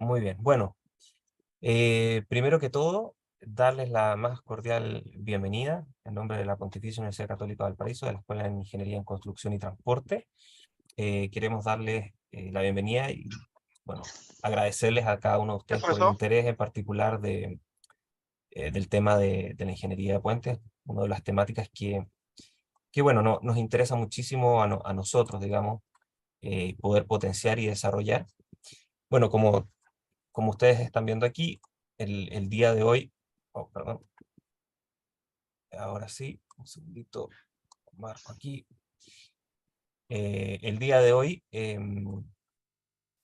Muy bien. Bueno, primero que todo, darles la más cordial bienvenida en nombre de la Pontificia Universidad Católica de Valparaíso, de la Escuela de Ingeniería en Construcción y Transporte. Queremos darles la bienvenida y, bueno, agradecerles a cada uno de ¿Qué ustedes fue por el eso? interés en particular del tema de la ingeniería de puentes, una de las temáticas que bueno, nos interesa muchísimo a nosotros, digamos, poder potenciar y desarrollar. Bueno, como ustedes están viendo aquí, el día de hoy, oh, perdón, ahora sí, un segundito, marco aquí. El día de hoy,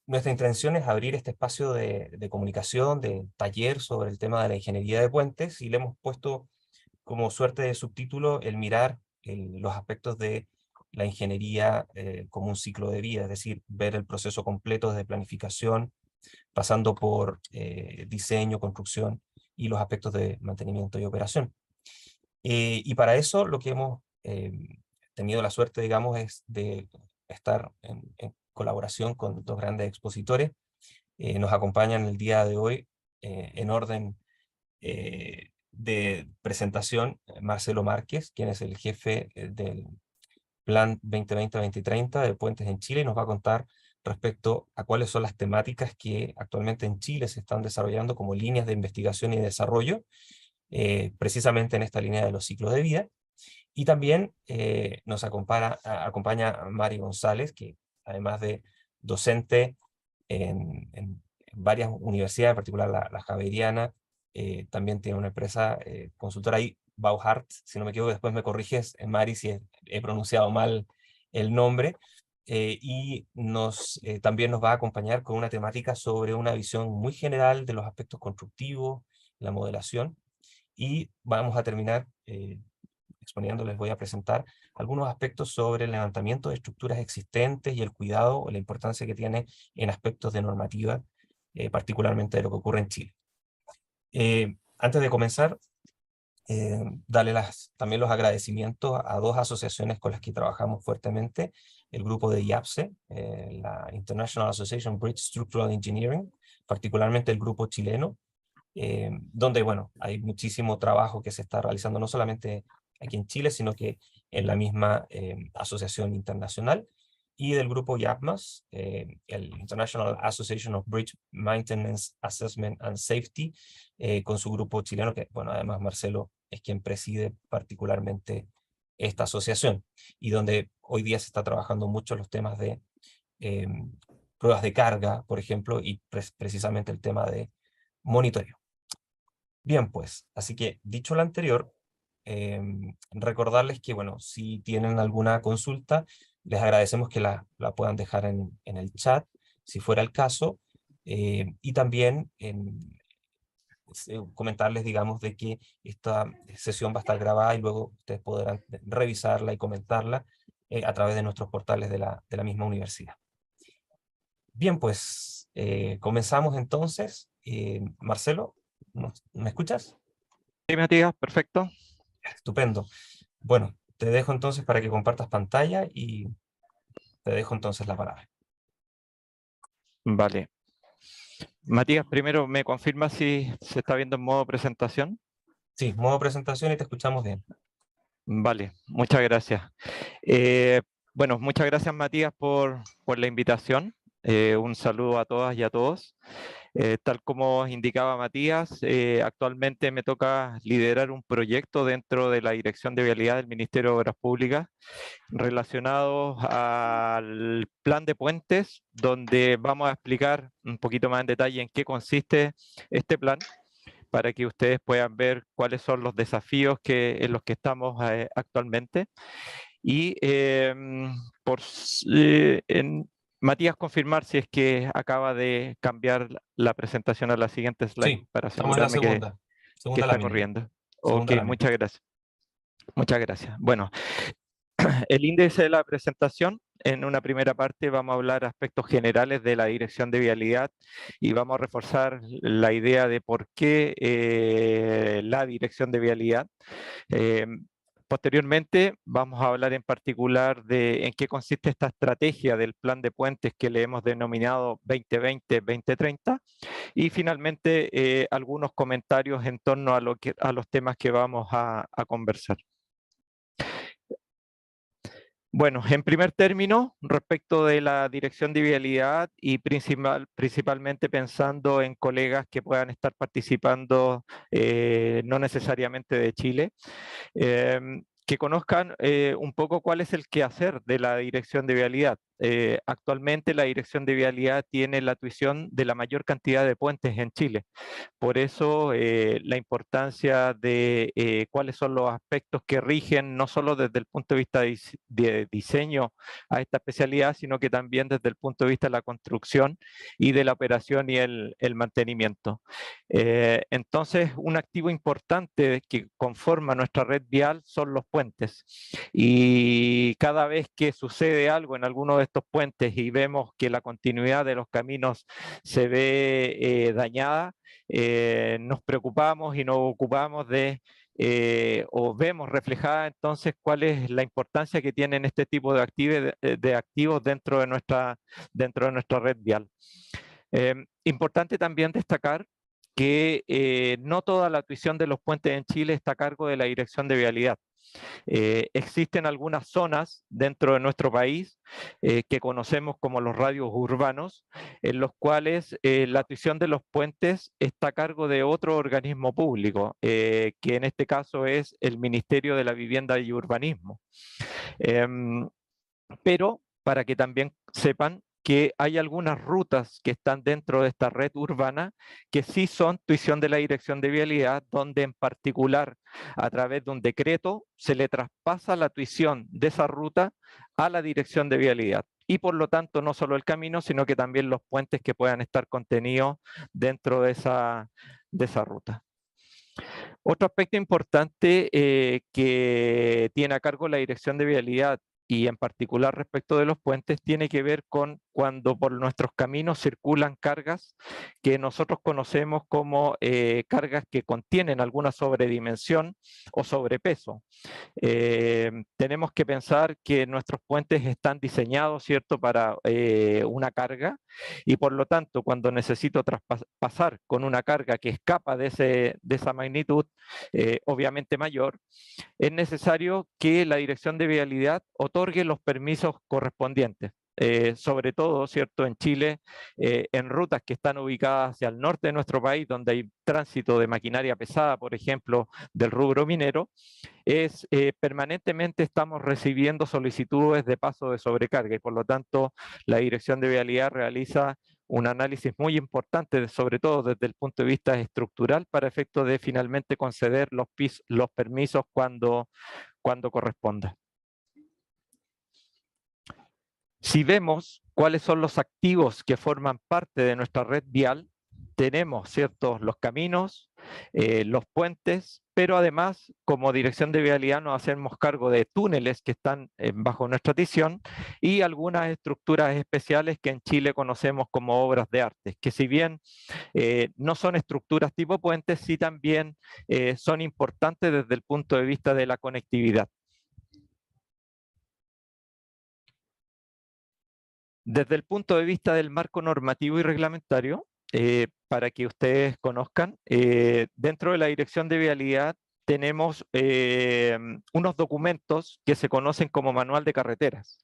nuestra intención es abrir este espacio de comunicación, de taller sobre el tema de la ingeniería de puentes, y le hemos puesto como suerte de subtítulo el mirar los aspectos de la ingeniería como un ciclo de vida, es decir, ver el proceso completo desde planificación, pasando por diseño, construcción y los aspectos de mantenimiento y operación. Y para eso lo que hemos tenido la suerte, digamos, es de estar en colaboración con dos grandes expositores. Nos acompañan el día de hoy en orden de presentación Marcelo Márquez, quien es el jefe del Plan 2020-2030 de Puentes en Chile, y nos va a contar respecto a cuáles son las temáticas que actualmente en Chile se están desarrollando como líneas de investigación y desarrollo, precisamente en esta línea de los ciclos de vida. Y también nos acompaña Mari González, que además de docente en varias universidades, en particular la Javeriana, también tiene una empresa consultora ahí, Bauhart, si no me equivoco, después me corriges, Mari, si he pronunciado mal el nombre. Y también nos va a acompañar con una temática sobre una visión muy general de los aspectos constructivos, la modelación, y vamos a terminar exponiendo, les voy a presentar algunos aspectos sobre el levantamiento de estructuras existentes y el cuidado o la importancia que tiene en aspectos de normativa, particularmente de lo que ocurre en Chile. Antes de comenzar, darle también los agradecimientos a dos asociaciones con las que trabajamos fuertemente, el grupo de IAPSE, la International Association Bridge Structural Engineering, particularmente el grupo chileno, donde, bueno, hay muchísimo trabajo que se está realizando no solamente aquí en Chile, sino que en la misma asociación internacional, y del grupo IAPMAS, el International Association of Bridge Maintenance Assessment and Safety, con su grupo chileno, que, bueno, además Marcelo es quien preside particularmente esta asociación, y donde hoy día se está trabajando mucho los temas de eh, pruebas de carga, por ejemplo, y precisamente el tema de monitoreo. Bien, pues, así que dicho lo anterior, recordarles que, bueno, si tienen alguna consulta, les agradecemos que la puedan dejar en el chat, si fuera el caso, y también comentarles, digamos, de que esta sesión va a estar grabada y luego ustedes podrán revisarla y comentarla a través de nuestros portales de la misma universidad. Bien, pues, comenzamos entonces. Marcelo, ¿me escuchas? Sí, Matías, perfecto. Estupendo. Bueno, te dejo entonces para que compartas pantalla y te dejo entonces la palabra. Vale. Matías, primero, ¿me confirma si se está viendo en modo presentación? Sí, modo presentación y te escuchamos bien. Vale, muchas gracias. Eh, bueno, muchas gracias, Matías, por la invitación. Un saludo a todas y a todos. Tal como indicaba Matías, actualmente me toca liderar un proyecto dentro de la Dirección de Vialidad del Ministerio de Obras Públicas relacionados al plan de puentes, donde vamos a explicar un poquito más en detalle en qué consiste este plan, para que ustedes puedan ver cuáles son los desafíos en los que estamos actualmente. Y Matías, confirmar si es que acaba de cambiar la presentación a la siguiente slide Sí, para estamos en la asegurarme que segunda está lámina ya. corriendo. Ok, Segunda lámina. muchas gracias. Muchas gracias. Bueno, el índice de la presentación, en una primera parte vamos a hablar aspectos generales de la dirección de vialidad y vamos a reforzar la idea de por qué la dirección de vialidad. Eh, Posteriormente vamos a hablar en particular de en qué consiste esta estrategia del plan de puentes que le hemos denominado 2020-2030 y finalmente algunos comentarios en torno a los temas que vamos a conversar. Bueno, en primer término, respecto de la dirección de vialidad y principalmente pensando en colegas que puedan estar participando no necesariamente de Chile, que conozcan un poco cuál es el quehacer de la dirección de vialidad. Actualmente la dirección de vialidad tiene la tuición de la mayor cantidad de puentes en Chile. Por eso la importancia de cuáles son los aspectos que rigen no solo desde el punto de vista de diseño a esta especialidad, sino que también desde el punto de vista de la construcción y de la operación y el mantenimiento. Entonces, un activo importante que conforma nuestra red vial son los puentes. Y cada vez que sucede algo en alguno de estos puentes y vemos que la continuidad de los caminos se ve dañada, nos preocupamos y nos ocupamos de, o vemos reflejada entonces cuál es la importancia que tienen este tipo de activos dentro de nuestra red vial. Importante también destacar que no toda la tuición de los puentes en Chile está a cargo de la Dirección de Vialidad. Existen algunas zonas dentro de nuestro país que conocemos como los radios urbanos, en los cuales la tuición de los puentes está a cargo de otro organismo público, que en este caso es el Ministerio de la Vivienda y Urbanismo. Pero para que también sepan que hay algunas rutas que están dentro de esta red urbana que sí son tuición de la Dirección de Vialidad, donde en particular a través de un decreto se le traspasa la tuición de esa ruta a la Dirección de Vialidad. Y por lo tanto no solo el camino, sino que también los puentes que puedan estar contenidos dentro de esa ruta. Otro aspecto importante que tiene a cargo la Dirección de Vialidad y en particular respecto de los puentes tiene que ver con cuando por nuestros caminos circulan cargas que nosotros conocemos como cargas que contienen alguna sobredimensión o sobrepeso. Tenemos que pensar que nuestros puentes están diseñados, ¿cierto?, para una carga y por lo tanto cuando necesito pasar con una carga que escapa de esa magnitud, obviamente mayor, es necesario que la Dirección de Vialidad otorgue los permisos correspondientes. Sobre todo, ¿cierto?, en Chile, en rutas que están ubicadas hacia el norte de nuestro país, donde hay tránsito de maquinaria pesada, por ejemplo, del rubro minero, permanentemente estamos recibiendo solicitudes de paso de sobrecarga y por lo tanto la Dirección de Vialidad realiza un análisis muy importante, sobre todo desde el punto de vista estructural, para efecto de finalmente conceder los permisos cuando corresponda. Si vemos cuáles son los activos que forman parte de nuestra red vial, tenemos, ¿cierto?, los caminos, los puentes, pero además, como Dirección de Vialidad nos hacemos cargo de túneles que están bajo nuestra tuición y algunas estructuras especiales que en Chile conocemos como obras de arte, que si bien no son estructuras tipo puentes, sí también son importantes desde el punto de vista de la conectividad. Desde el punto de vista del marco normativo y reglamentario, para que ustedes conozcan, dentro de la Dirección de Vialidad tenemos unos documentos que se conocen como Manual de Carreteras.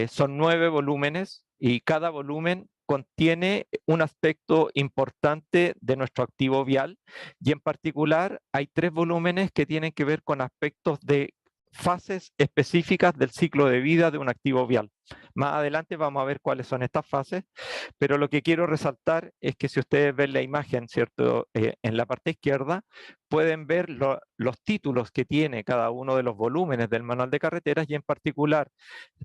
Son 9 volúmenes y cada volumen contiene un aspecto importante de nuestro activo vial y en particular hay 3 volúmenes que tienen que ver con aspectos de fases específicas del ciclo de vida de un activo vial. Más adelante vamos a ver cuáles son estas fases, pero lo que quiero resaltar es que si ustedes ven la imagen, ¿cierto?, en la parte izquierda, pueden ver los títulos que tiene cada uno de los volúmenes del manual de carreteras y en particular,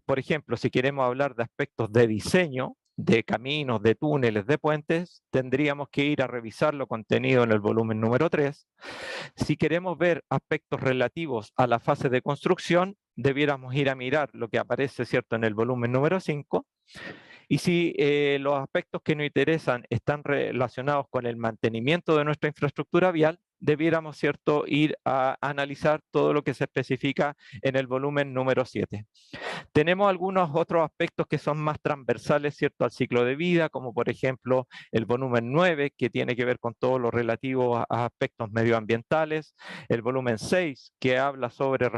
por ejemplo, si queremos hablar de aspectos de diseño, de caminos, de túneles, de puentes, tendríamos que ir a revisar lo contenido en el volumen número 3. Si queremos ver aspectos relativos a la fase de construcción, debiéramos ir a mirar lo que aparece, ¿cierto?, en el volumen número 5. Y si los aspectos que nos interesan están relacionados con el mantenimiento de nuestra infraestructura vial, debiéramos, ¿cierto?, ir a analizar todo lo que se especifica en el volumen número 7. Tenemos algunos otros aspectos que son más transversales, ¿cierto?, al ciclo de vida, como por ejemplo el volumen 9, que tiene que ver con todo lo relativo a aspectos medioambientales, el volumen 6, que habla sobre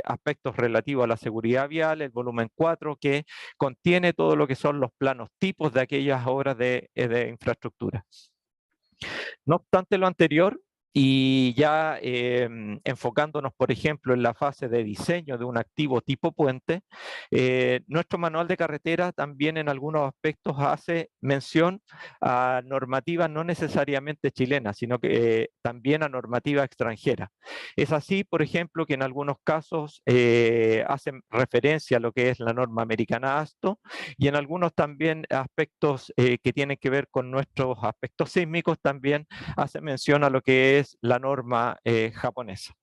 aspectos relativos a la seguridad vial, el volumen 4, que contiene todo lo que son los planos tipos de aquellas obras de infraestructura. No obstante lo anterior, y ya enfocándonos, por ejemplo, en la fase de diseño de un activo tipo puente, nuestro manual de carretera también en algunos aspectos hace mención a normativas no necesariamente chilenas, sino que también a normativa extranjera. Es así, por ejemplo, que en algunos casos hacen referencia a lo que es la norma americana ASTO, y en algunos también aspectos que tienen que ver con nuestros aspectos sísmicos también hace mención a lo que es la norma japonesa.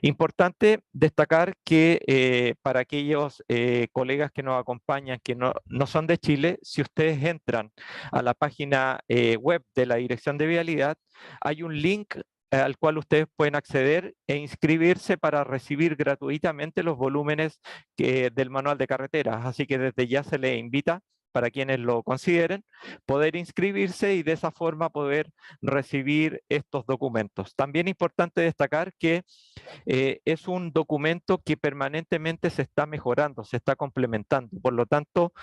Importante destacar que para aquellos colegas que nos acompañan que no son de Chile, si ustedes entran a la página web de la Dirección de Vialidad, hay un link al cual ustedes pueden acceder e inscribirse para recibir gratuitamente los volúmenes del manual de carreteras. Así que desde ya se les invita, para quienes lo consideren, poder inscribirse y de esa forma poder recibir estos documentos. También es importante destacar que es un documento que permanentemente se está mejorando, se está complementando. Por lo tanto,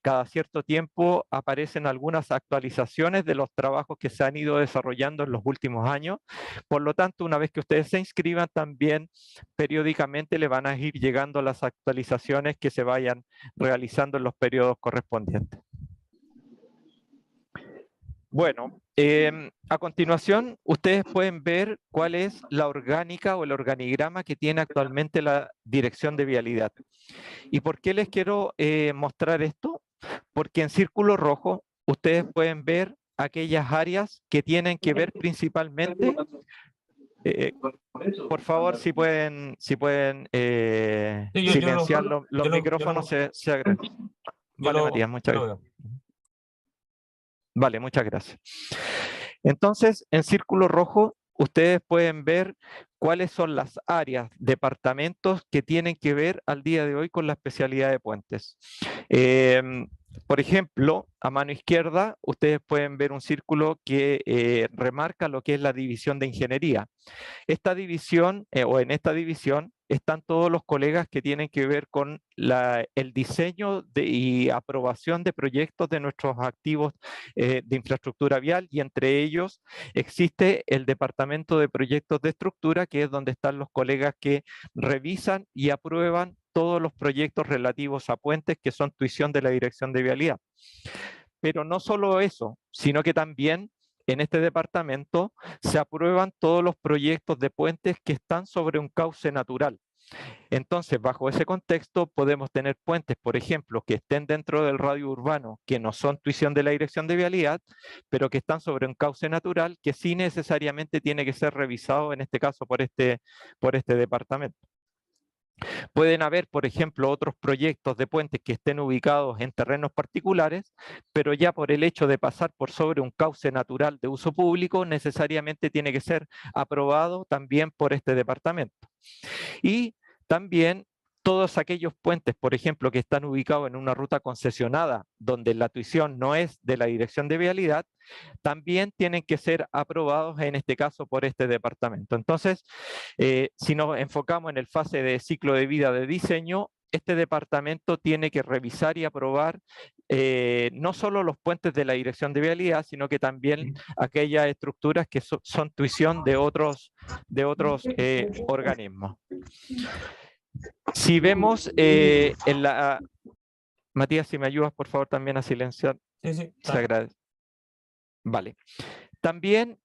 cada cierto tiempo aparecen algunas actualizaciones de los trabajos que se han ido desarrollando en los últimos años. Por lo tanto, una vez que ustedes se inscriban, también periódicamente le van a ir llegando las actualizaciones que se vayan realizando en los periodos correspondientes. Bueno, a continuación ustedes pueden ver cuál es la orgánica o el organigrama que tiene actualmente la Dirección de Vialidad. ¿Y por qué les quiero mostrar esto? Porque en círculo rojo ustedes pueden ver aquellas áreas que tienen que ver principalmente... por favor, si pueden silenciar los micrófonos, se agradece. Vale, Matías, muchas gracias. Vale, muchas gracias. Entonces, en círculo rojo, ustedes pueden ver cuáles son las áreas, departamentos que tienen que ver al día de hoy con la especialidad de puentes. Por ejemplo, a mano izquierda, ustedes pueden ver un círculo que remarca lo que es la división de ingeniería. Esta división, o en esta división, están todos los colegas que tienen que ver con el diseño y aprobación de proyectos de nuestros activos de infraestructura vial, y entre ellos existe el Departamento de Proyectos de Estructura, que es donde están los colegas que revisan y aprueban todos los proyectos relativos a puentes que son tuición de la Dirección de Vialidad. Pero no solo eso, sino que también en este departamento se aprueban todos los proyectos de puentes que están sobre un cauce natural. Entonces, bajo ese contexto, podemos tener puentes, por ejemplo, que estén dentro del radio urbano, que no son tuición de la Dirección de Vialidad, pero que están sobre un cauce natural, que sí necesariamente tiene que ser revisado, en este caso, por este departamento. Pueden haber, por ejemplo, otros proyectos de puentes que estén ubicados en terrenos particulares, pero ya por el hecho de pasar por sobre un cauce natural de uso público, necesariamente tiene que ser aprobado también por este departamento. Y también todos aquellos puentes, por ejemplo, que están ubicados en una ruta concesionada, donde la tuición no es de la Dirección de Vialidad, también tienen que ser aprobados, en este caso, por este departamento. Entonces, si nos enfocamos en el fase de ciclo de vida de diseño, este departamento tiene que revisar y aprobar no solo los puentes de la Dirección de Vialidad, sino que también aquellas estructuras que son tuición de otros organismos. Si vemos en la... Matías, si me ayudas, por favor, también a silenciar. Sí, se agradece. Vale. También,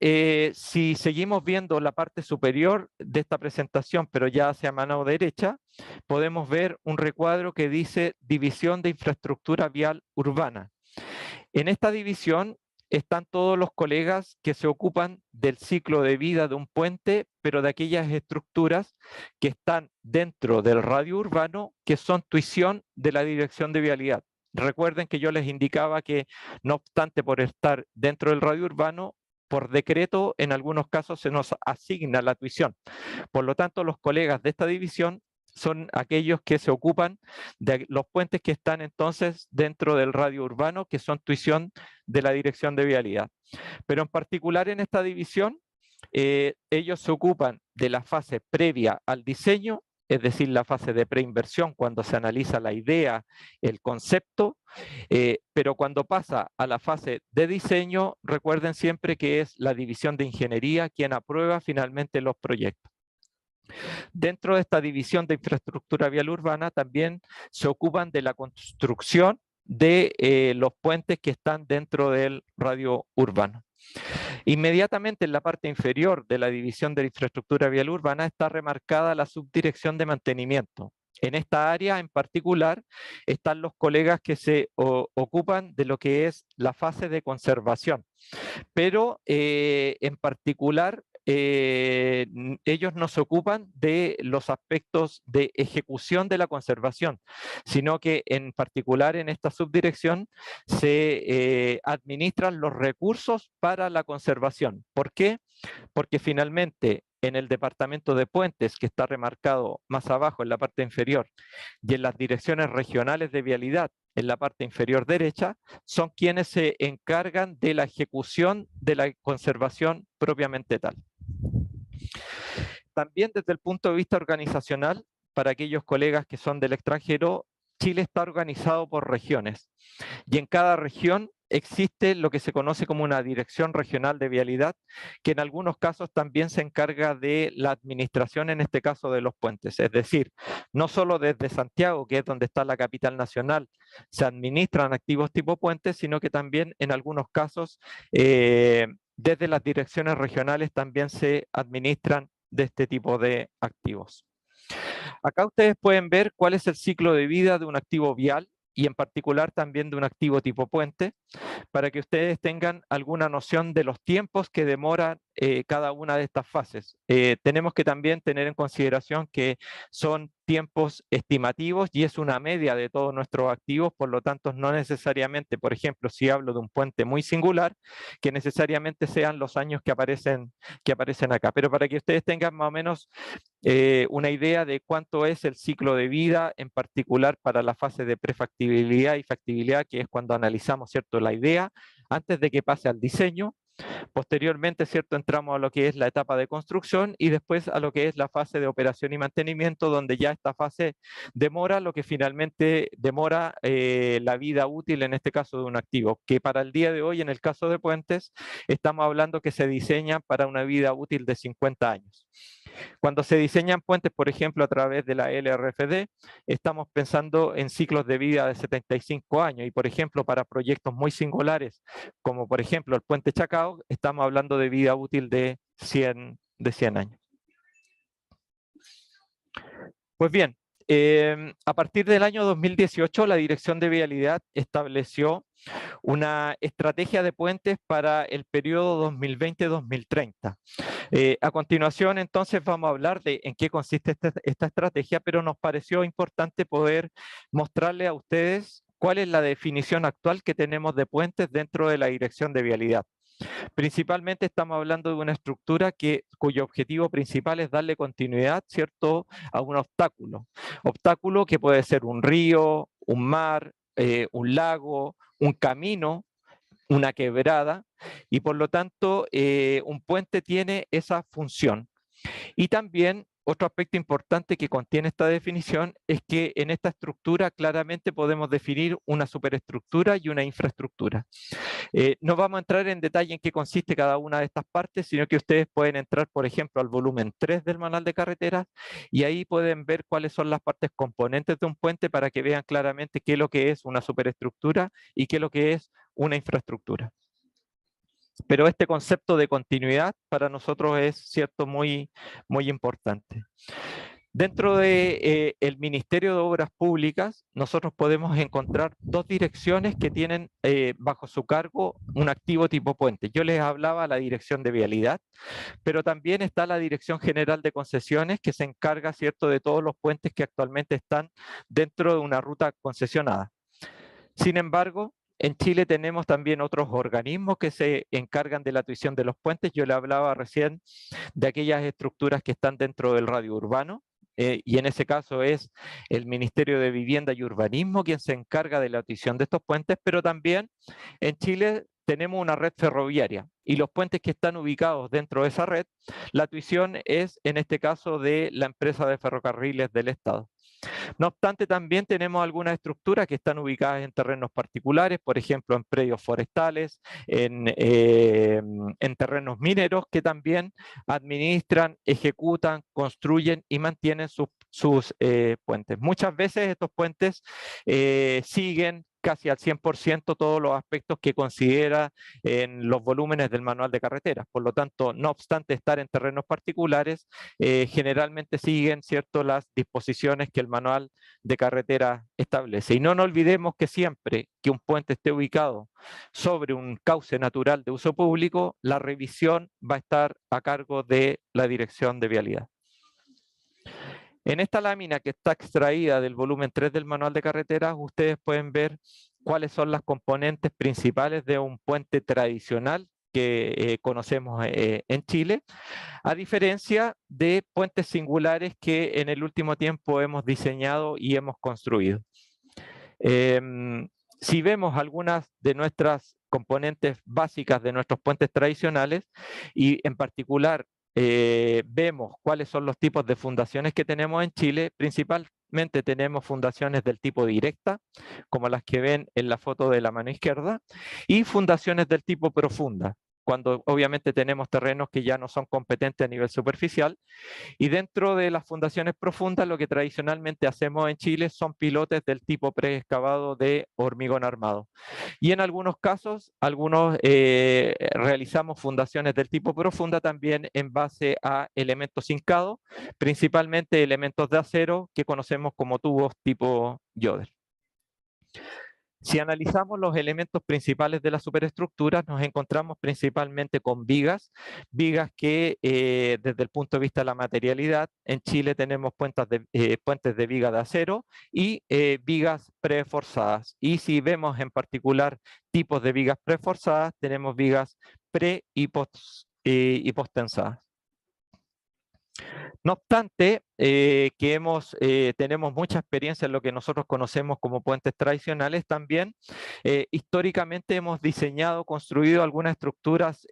si seguimos viendo la parte superior de esta presentación, pero ya hacia mano derecha, podemos ver un recuadro que dice División de Infraestructura Vial Urbana. En esta división están todos los colegas que se ocupan del ciclo de vida de un puente, pero de aquellas estructuras que están dentro del radio urbano, que son tuición de la Dirección de Vialidad. Recuerden que yo les indicaba que, no obstante por estar dentro del radio urbano, por decreto, en algunos casos se nos asigna la tuición. Por lo tanto, los colegas de esta división son aquellos que se ocupan de los puentes que están entonces dentro del radio urbano, que son tuición de la Dirección de Vialidad. Pero en particular en esta división, ellos se ocupan de la fase previa al diseño, es decir, la fase de preinversión, cuando se analiza la idea, el concepto, pero cuando pasa a la fase de diseño, recuerden siempre que es la división de ingeniería quien aprueba finalmente los proyectos. Dentro de esta división de infraestructura vial urbana también se ocupan de la construcción de los puentes que están dentro del radio urbano. Inmediatamente en la parte inferior de la división de la infraestructura vial urbana está remarcada la subdirección de mantenimiento. En esta área en particular están los colegas que se ocupan de lo que es la fase de conservación, pero en particular ellos no se ocupan de los aspectos de ejecución de la conservación, sino que en particular en esta subdirección se administran los recursos para la conservación. ¿Por qué? Porque finalmente en el departamento de puentes, que está remarcado más abajo en la parte inferior, y en las direcciones regionales de vialidad, en la parte inferior derecha, son quienes se encargan de la ejecución de la conservación propiamente tal. También desde el punto de vista organizacional, para aquellos colegas que son del extranjero, Chile está organizado por regiones y en cada región existe lo que se conoce como una dirección regional de vialidad, que en algunos casos también se encarga de la administración, en este caso de los puentes. Es decir, no solo desde Santiago, que es donde está la capital nacional, se administran activos tipo puentes, sino que también en algunos casos desde las direcciones regionales también se administran de este tipo de activos. Acá ustedes pueden ver cuál es el ciclo de vida de un activo vial y en particular también de un activo tipo puente, para que ustedes tengan alguna noción de los tiempos que demoran cada una de estas fases. Tenemos que también tener en consideración que son tiempos estimativos y es una media de todos nuestros activos, por lo tanto no necesariamente, por ejemplo, si hablo de un puente muy singular, que necesariamente sean los años que aparecen acá, pero para que ustedes tengan más o menos una idea de cuánto es el ciclo de vida, en particular para la fase de prefactibilidad y factibilidad, que es cuando analizamos, ¿cierto?, la idea, antes de que pase al diseño. Posteriormente, ¿cierto?, entramos a lo que es la etapa de construcción y después a lo que es la fase de operación y mantenimiento, donde ya esta fase demora lo que finalmente demora la vida útil, en este caso de un activo, que para el día de hoy, en el caso de puentes, estamos hablando que se diseña para una vida útil de 50 años. Cuando se diseñan puentes, por ejemplo, a través de la LRFD, estamos pensando en ciclos de vida de 75 años y, por ejemplo, para proyectos muy singulares, como por ejemplo el puente Chacao, estamos hablando de vida útil de 100 años. Pues bien, a partir del año 2018, la Dirección de Vialidad estableció una estrategia de puentes para el periodo 2020-2030. A continuación, entonces, vamos a hablar de en qué consiste esta estrategia, pero nos pareció importante poder mostrarle a ustedes cuál es la definición actual que tenemos de puentes dentro de la Dirección de Vialidad. Principalmente estamos hablando de una estructura cuyo objetivo principal es darle continuidad, ¿cierto?, a un obstáculo que puede ser un río, un mar, un lago, un camino, una quebrada, y por lo tanto un puente tiene esa función. Y también otro aspecto importante que contiene esta definición es que en esta estructura claramente podemos definir una superestructura y una infraestructura. No vamos a entrar en detalle en qué consiste cada una de estas partes, sino que ustedes pueden entrar, por ejemplo, al volumen 3 del manual de carreteras y ahí pueden ver cuáles son las partes componentes de un puente para que vean claramente qué es lo que es una superestructura y qué es lo que es una infraestructura. Pero este concepto de continuidad para nosotros es, cierto, muy importante. Dentro del Ministerio de Obras Públicas, nosotros podemos encontrar dos direcciones que tienen bajo su cargo un activo tipo puente. Yo les hablaba de la Dirección de Vialidad, pero también está la Dirección General de Concesiones, que se encarga, ¿cierto?, de todos los puentes que actualmente están dentro de una ruta concesionada. Sin embargo, en Chile tenemos también otros organismos que se encargan de la tuición de los puentes. Yo le hablaba recién de aquellas estructuras que están dentro del radio urbano, y en ese caso es el Ministerio de Vivienda y Urbanismo quien se encarga de la tuición de estos puentes, pero también en Chile tenemos una red ferroviaria y los puentes que están ubicados dentro de esa red, la tuición es en este caso de la empresa de ferrocarriles del Estado. No obstante, también tenemos algunas estructuras que están ubicadas en terrenos particulares, por ejemplo, en predios forestales, en terrenos mineros, que también administran, ejecutan, construyen y mantienen sus puentes. Muchas veces estos puentes siguen casi al 100% todos los aspectos que considera en los volúmenes del manual de carreteras. Por lo tanto, no obstante estar en terrenos particulares, generalmente siguen, ¿cierto?, las disposiciones que el manual de carretera establece. Y no nos olvidemos que siempre que un puente esté ubicado sobre un cauce natural de uso público, la revisión va a estar a cargo de la Dirección de Vialidad. En esta lámina que está extraída del volumen 3 del manual de carreteras, ustedes pueden ver cuáles son las componentes principales de un puente tradicional que conocemos en Chile, a diferencia de puentes singulares que en el último tiempo hemos diseñado y hemos construido. Si vemos algunas de nuestras componentes básicas de nuestros puentes tradicionales, y en particular vemos cuáles son los tipos de fundaciones que tenemos en Chile, principalmente tenemos fundaciones del tipo directa, como las que ven en la foto de la mano izquierda, y fundaciones del tipo profunda, cuando obviamente tenemos terrenos que ya no son competentes a nivel superficial. Y dentro de las fundaciones profundas, lo que tradicionalmente hacemos en Chile son pilotes del tipo preexcavado de hormigón armado. Y en algunos casos, realizamos fundaciones del tipo profunda también en base a elementos hincados, principalmente elementos de acero que conocemos como tubos tipo Yoder. Si analizamos los elementos principales de las superestructuras, nos encontramos principalmente con vigas que desde el punto de vista de la materialidad, en Chile tenemos puentes de viga de acero y vigas preforzadas. Y si vemos en particular tipos de vigas preforzadas, tenemos vigas pre y postensadas. No obstante, tenemos mucha experiencia en lo que nosotros conocemos como puentes tradicionales, también históricamente hemos diseñado, construido algunas estructuras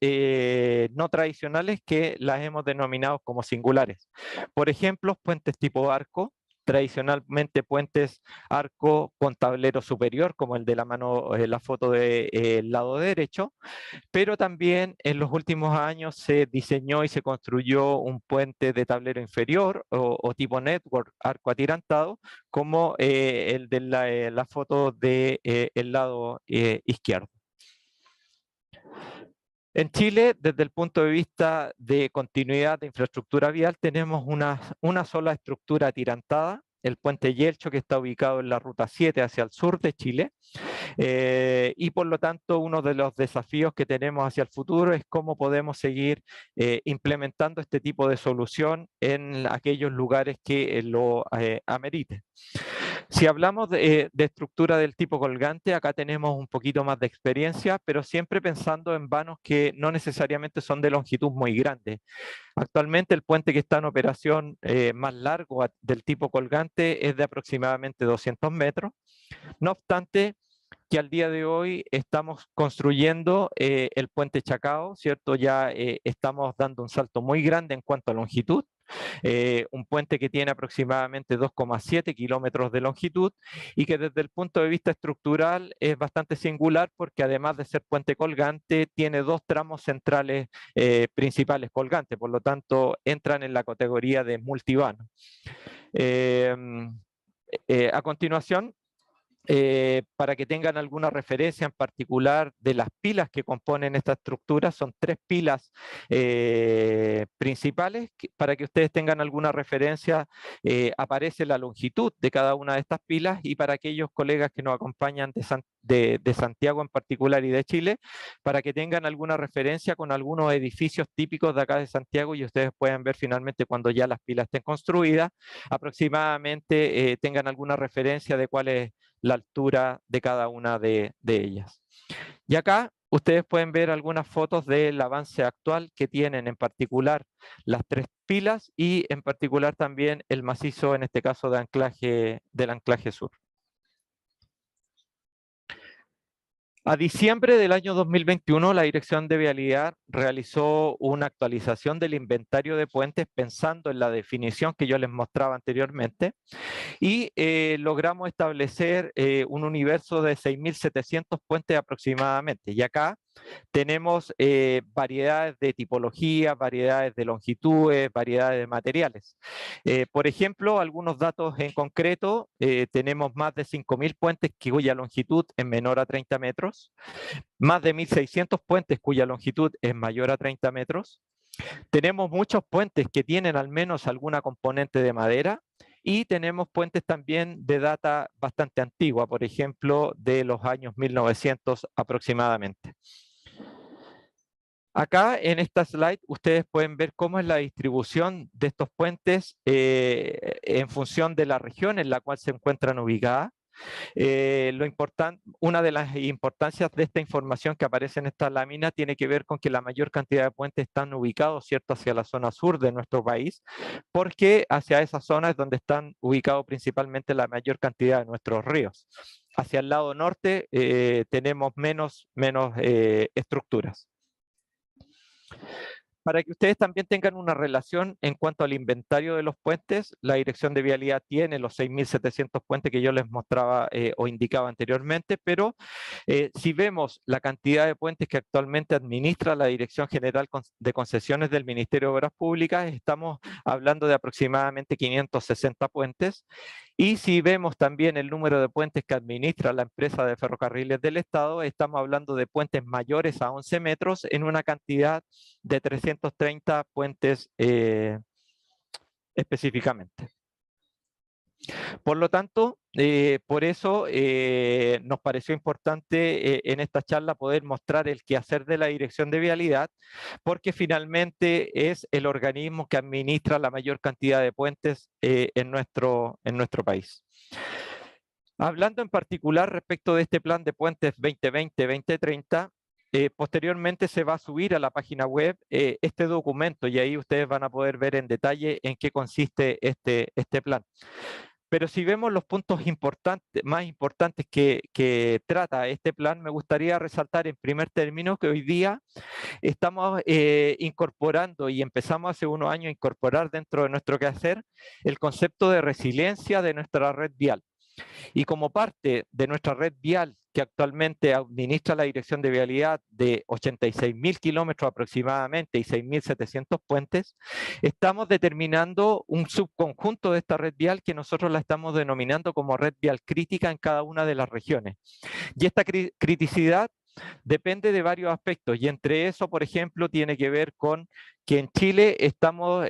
no tradicionales que las hemos denominado como singulares. Por ejemplo, puentes tipo arco, tradicionalmente puentes arco con tablero superior, como el de la foto del lado derecho, pero también en los últimos años se diseñó y se construyó un puente de tablero inferior o tipo network, arco atirantado, como el de la foto del lado izquierdo. En Chile, desde el punto de vista de continuidad de infraestructura vial, tenemos una sola estructura atirantada, el puente Yelcho, que está ubicado en la ruta 7 hacia el sur de Chile. Y por lo tanto, uno de los desafíos que tenemos hacia el futuro es cómo podemos seguir implementando este tipo de solución en aquellos lugares que lo ameriten. Si hablamos de estructura del tipo colgante, acá tenemos un poquito más de experiencia, pero siempre pensando en vanos que no necesariamente son de longitud muy grande. Actualmente el puente que está en operación más largo del tipo colgante es de aproximadamente 200 metros. No obstante, que al día de hoy estamos construyendo el puente Chacao, ¿cierto? Ya estamos dando un salto muy grande en cuanto a longitud. Un puente que tiene aproximadamente 2,7 kilómetros de longitud y que desde el punto de vista estructural es bastante singular porque además de ser puente colgante tiene dos tramos centrales principales colgantes, por lo tanto entran en la categoría de multivano. A continuación, para que tengan alguna referencia en particular de las pilas que componen esta estructura, son 3 pilas principales. Para que ustedes tengan alguna referencia, aparece la longitud de cada una de estas pilas, y para aquellos colegas que nos acompañan de Santiago en particular y de Chile, para que tengan alguna referencia con algunos edificios típicos de acá de Santiago y ustedes puedan ver finalmente cuando ya las pilas estén construidas, aproximadamente tengan alguna referencia de cuál es la altura de cada una de ellas. Y acá ustedes pueden ver algunas fotos del avance actual que tienen en particular las 3 pilas y en particular también el macizo, en este caso de anclaje, del anclaje sur. A diciembre del año 2021, la Dirección de Vialidad realizó una actualización del inventario de puentes pensando en la definición que yo les mostraba anteriormente y logramos establecer un universo de 6.700 puentes aproximadamente. Y acá tenemos variedades de tipologías, variedades de longitudes, variedades de materiales. Por ejemplo, algunos datos en concreto, tenemos más de 5.000 puentes cuya longitud es menor a 30 metros, más de 1.600 puentes cuya longitud es mayor a 30 metros. Tenemos muchos puentes que tienen al menos alguna componente de madera y tenemos puentes también de data bastante antigua, por ejemplo, de los años 1900 aproximadamente. Acá en esta slide ustedes pueden ver cómo es la distribución de estos puentes en función de la región en la cual se encuentran ubicadas. Una de las importancias de esta información que aparece en esta lámina tiene que ver con que la mayor cantidad de puentes están ubicados, ¿cierto?, hacia la zona sur de nuestro país, porque hacia esa zona es donde están ubicados principalmente la mayor cantidad de nuestros ríos. Hacia el lado norte tenemos menos estructuras. Para que ustedes también tengan una relación en cuanto al inventario de los puentes, la Dirección de Vialidad tiene los 6.700 puentes que yo les mostraba o indicaba anteriormente, pero si vemos la cantidad de puentes que actualmente administra la Dirección General de Concesiones del Ministerio de Obras Públicas, estamos hablando de aproximadamente 560 puentes. Y si vemos también el número de puentes que administra la empresa de ferrocarriles del Estado, estamos hablando de puentes mayores a 11 metros en una cantidad de 330 puentes específicamente. Por lo tanto, por eso nos pareció importante en esta charla poder mostrar el quehacer de la Dirección de Vialidad, porque finalmente es el organismo que administra la mayor cantidad de puentes en nuestro país. Hablando en particular respecto de este plan de puentes 2020-2030, posteriormente se va a subir a la página web este documento y ahí ustedes van a poder ver en detalle en qué consiste este plan. Pero si vemos los puntos más importantes que trata este plan, me gustaría resaltar en primer término que hoy día estamos incorporando y empezamos hace unos años a incorporar dentro de nuestro quehacer el concepto de resiliencia de nuestra red vial. Y como parte de nuestra red vial que actualmente administra la Dirección de Vialidad de 86.000 kilómetros aproximadamente y 6.700 puentes, estamos determinando un subconjunto de esta red vial que nosotros la estamos denominando como red vial crítica en cada una de las regiones. Y esta criticidad depende de varios aspectos y entre eso, por ejemplo, tiene que ver con que en Chile estamos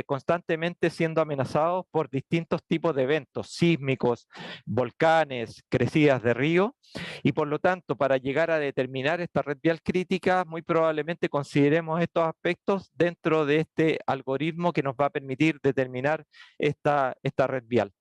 constantemente siendo amenazados por distintos tipos de eventos sísmicos, volcanes, crecidas de río y por lo tanto para llegar a determinar esta red vial crítica muy probablemente consideremos estos aspectos dentro de este algoritmo que nos va a permitir determinar esta red vial.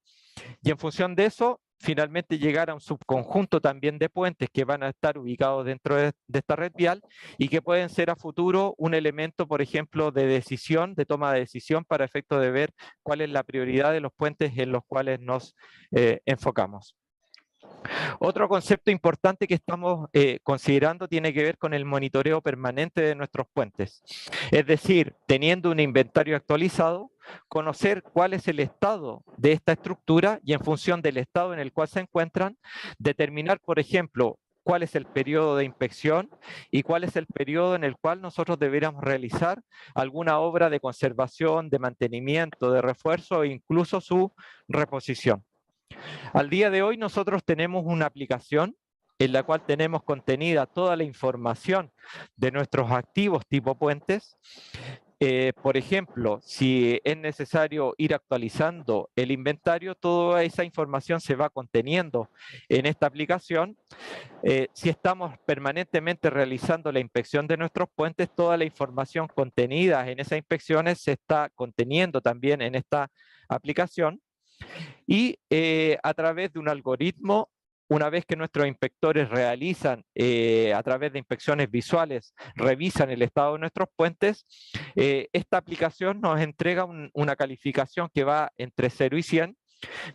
Y en función de eso, finalmente llegar a un subconjunto también de puentes que van a estar ubicados dentro de esta red vial y que pueden ser a futuro un elemento, por ejemplo, de decisión, de toma de decisión para efecto de ver cuál es la prioridad de los puentes en los cuales nos enfocamos. Otro concepto importante que estamos considerando tiene que ver con el monitoreo permanente de nuestros puentes. Es decir, teniendo un inventario actualizado, conocer cuál es el estado de esta estructura y en función del estado en el cual se encuentran, determinar, por ejemplo, cuál es el periodo de inspección y cuál es el periodo en el cual nosotros deberíamos realizar alguna obra de conservación, de mantenimiento, de refuerzo e incluso su reposición. Al día de hoy nosotros tenemos una aplicación en la cual tenemos contenida toda la información de nuestros activos tipo puentes. Por ejemplo, si es necesario ir actualizando el inventario, toda esa información se va conteniendo en esta aplicación. Si estamos permanentemente realizando la inspección de nuestros puentes, toda la información contenida en esas inspecciones se está conteniendo también en esta aplicación. Y a través de un algoritmo una vez que nuestros inspectores realizan a través de inspecciones visuales, revisan el estado de nuestros puentes, esta aplicación nos entrega una calificación que va entre 0 y 100,